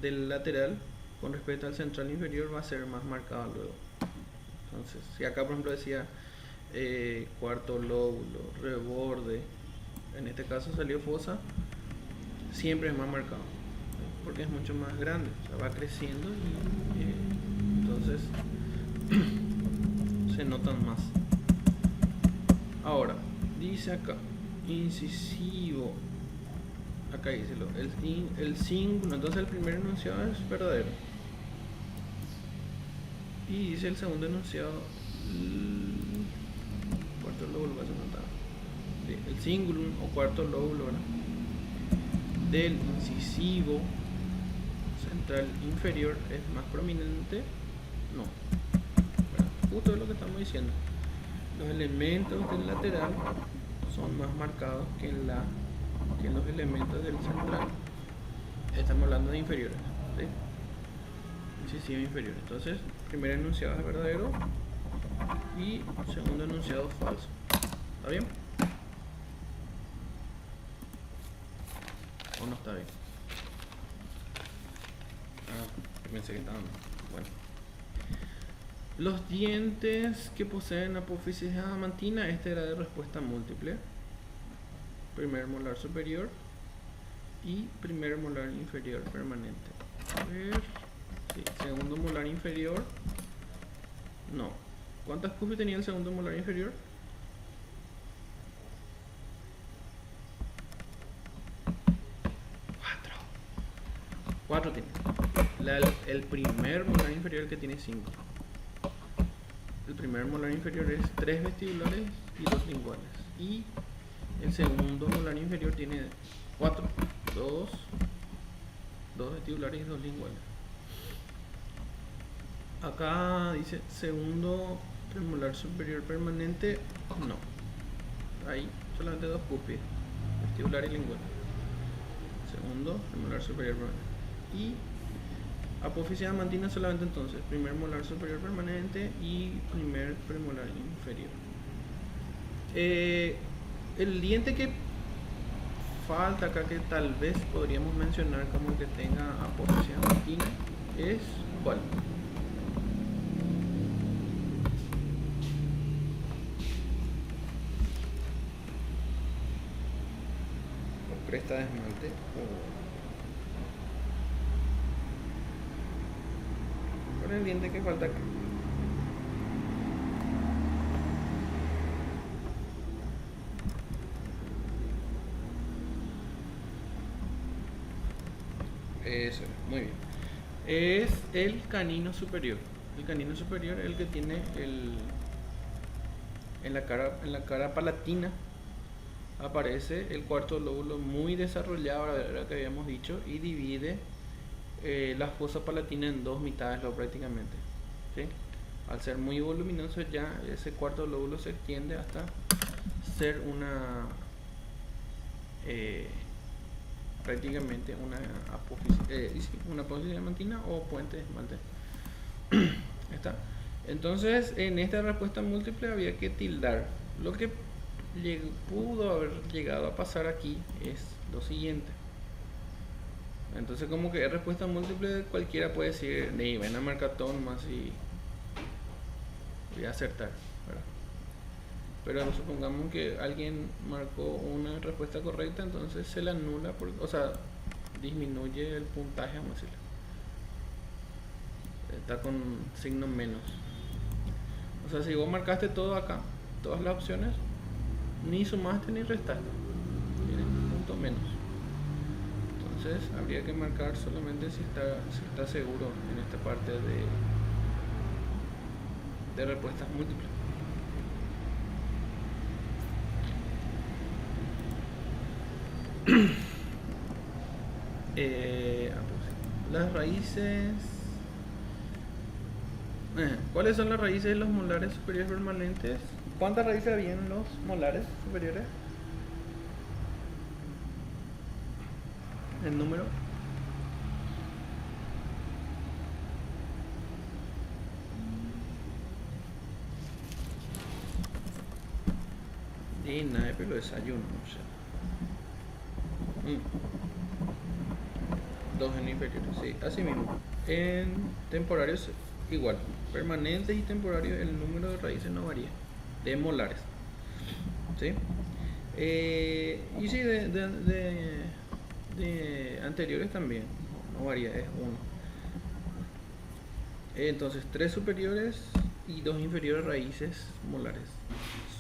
Speaker 1: del lateral con respecto al central inferior va a ser más marcado luego. Entonces, si acá por ejemplo decía cuarto lóbulo, reborde, en este caso salió fosa, siempre es más marcado porque es mucho más grande, o sea, va creciendo y entonces se notan más. Ahora, dice acá, incisivo, acá dice el símbolo, entonces el primer enunciado es verdadero. Y dice el segundo enunciado, cuarto lóbulo va a ser notado. El cingulum o cuarto lóbulo, ¿verdad?, del incisivo central inferior es más prominente. No, ¿verdad? Justo es lo que estamos diciendo. Los elementos del lateral son más marcados que los elementos del central. Estamos hablando de inferiores, ¿sí? Incisivo inferior. Entonces, primer enunciado es verdadero y segundo enunciado falso. ¿Está bien? ¿O no está bien? Pensé que estaban. Bueno. Los dientes que poseen apófisis adamantina, este era de respuesta múltiple. Primer molar superior y primer molar inferior permanente. A ver, Sí, segundo molar inferior. No. ¿Cuántas cúspides tenía el segundo molar inferior? 4 tiene. El primer molar inferior que tiene 5. El primer molar inferior es 3 vestibulares y 2 linguales. Y el segundo molar inferior tiene 4, 2 vestibulares y 2 linguales. Acá dice segundo premolar superior permanente. No. Hay solamente 2 cúspides, vestibular y lingual. Segundo premolar superior permanente. Y apófisis adamantina solamente entonces. Primer molar superior permanente y primer premolar inferior. El diente que falta acá, que tal vez podríamos mencionar como que tenga apófisis adamantina, es ¿cuál? O cresta de esmalte o el diente que falta acá. Eso, muy bien. Es el canino superior. El canino superior es el que tiene en la cara palatina aparece el cuarto lóbulo muy desarrollado, la que habíamos dicho, y divide la fosa palatina en dos mitades prácticamente, ¿sí? Al ser muy voluminoso, ya ese cuarto lóbulo se extiende hasta ser prácticamente una apófisis adamantina o puente de esmalte. Está. Entonces, en esta respuesta múltiple había que tildar. Lo que pudo haber llegado a pasar aquí es lo siguiente. Entonces, como que es respuesta múltiple, cualquiera puede decir, ven a marcar todo más y voy a acertar, ¿verdad? Pero supongamos que alguien marcó una respuesta correcta, entonces se la anula, o sea, disminuye el puntaje, vamos a decirlo. Está con signo menos. O sea, si vos marcaste todo acá, todas las opciones, ni sumaste ni restaste, tienen un punto menos. Entonces habría que marcar solamente si está seguro en esta parte de respuestas múltiples. Las raíces. ¿Cuáles son las raíces de los molares superiores permanentes? ¿Cuántas raíces había en los molares superiores? ¿El número? Y nada, pero desayuno, o sea. 2 en inferiores, sí, así mismo. En temporarios igual, permanentes y temporarios, el número de raíces no varía, de molares, ¿sí? Y sí, de anteriores también no varía, es 1. Entonces 3 superiores y 2 inferiores raíces molares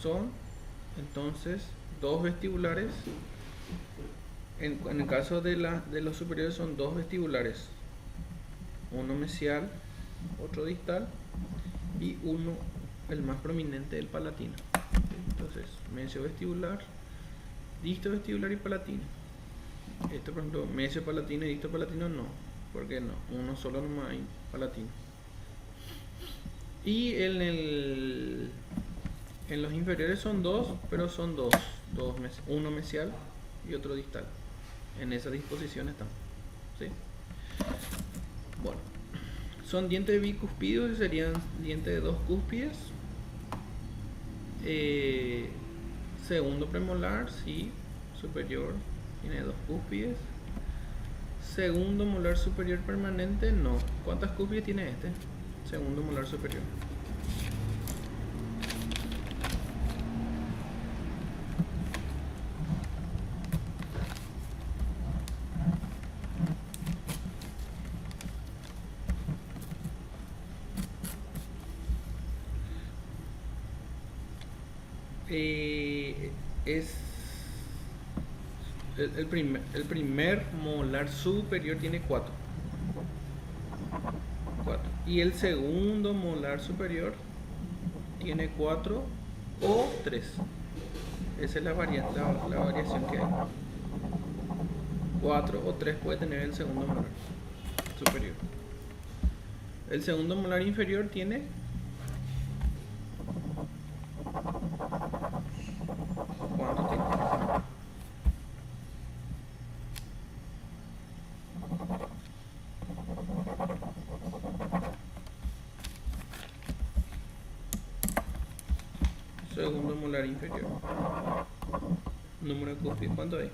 Speaker 1: son entonces 2 vestibulares. En el caso de los superiores son 2 vestibulares, uno mesial, otro distal y uno, el más prominente, el palatino. Entonces mesio vestibular, disto vestibular y palatino. Esto, por ejemplo, mesio palatino y disto palatino no, porque no, uno solo nomás hay palatino. Y en los inferiores son 2, pero son dos, uno mesial y otro distal. En esa disposición están, ¿sí? Bueno, son dientes bicuspidos y serían dientes de 2 cúspides. Segundo premolar, sí, superior, tiene 2 cúspides. Segundo molar superior permanente, no. ¿Cuántas cúspides tiene este? Segundo molar superior. Es el primer molar superior tiene 4. Y el segundo molar superior tiene 4 o 3. Esa es la variación que hay. 4 o 3 puede tener el segundo molar superior. El segundo molar inferior tiene ¿cuánto tiene? Segundo molar inferior. Número de Cúspide, ¿cuánto hay?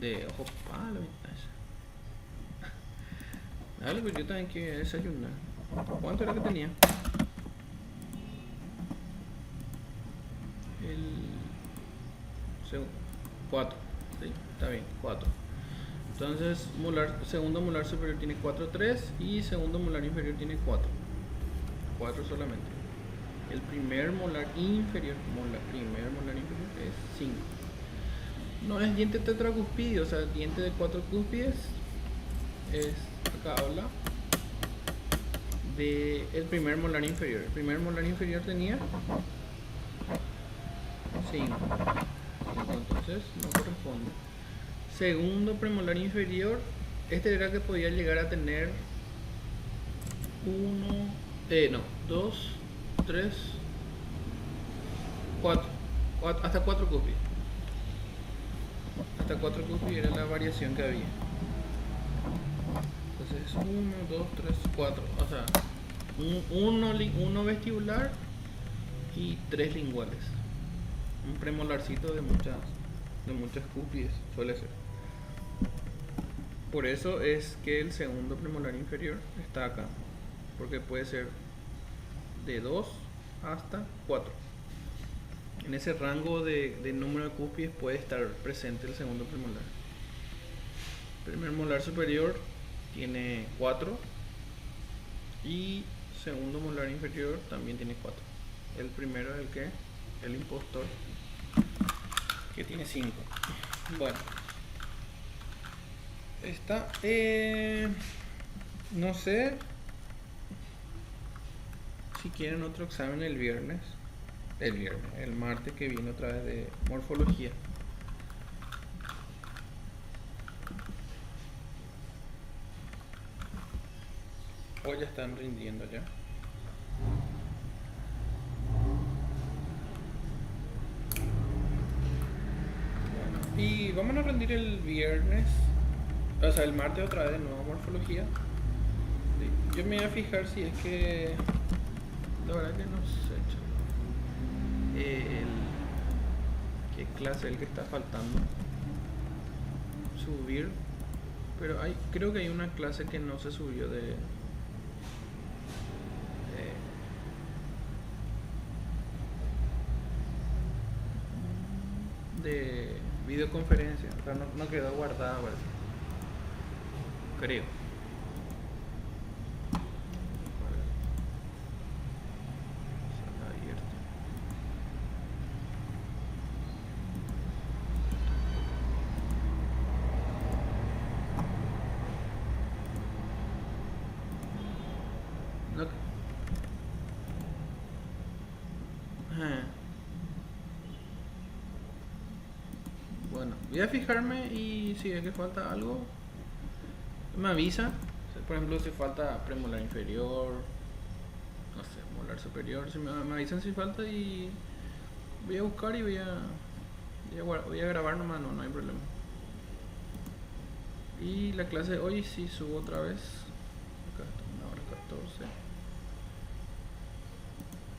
Speaker 1: De ojo palo. Dale, pues yo también quiero desayunar. ¿Cuánto era que tenía? El 4. Sí, está bien, 4. Entonces, segundo molar superior tiene 4, 3 y segundo molar inferior tiene 4. 4 solamente. El primer molar inferior es 5. No es diente tetracúspide, o sea, diente de 4 cúspides. Acá habla de el primer molar inferior. El primer molar inferior tenía 5. Entonces no corresponde. Segundo premolar inferior, este era que podía llegar a tener 2, 3, 4, hasta 4 cúspides. Hasta 4 cúspides era la variación que había. Entonces 1, 2, 3, 4. O sea, uno vestibular y 3 linguales. Un premolarcito de muchas cúspides suele ser. Por eso es que el segundo premolar inferior está acá, porque puede ser de 2 hasta 4. En ese rango de número de cúspides puede estar presente el segundo premolar. El primer molar superior tiene 4 y segundo molar inferior también tiene 4. El primero es el impostor, que tiene 5. Bueno, está no sé si quieren otro examen el martes que viene otra vez de morfología. O ya están rindiendo ya. Bueno, y vamos a rendir el viernes, o sea el martes otra vez de nuevo morfología. Yo me voy a fijar si es que la verdad que no sé qué clase es el que está faltando subir, pero creo que hay una clase que no se subió de videoconferencia, o sea, no quedó guardada, parece. Creo. Sala abierta. No. Bueno, voy a fijarme y si es que falta algo, me avisa. Por ejemplo, si falta premolar inferior, no sé, molar superior, si me avisan si falta y voy a buscar y voy a grabar nomás, no hay problema. Y la clase de hoy sí subo otra vez. Acá está, 1 hora 14.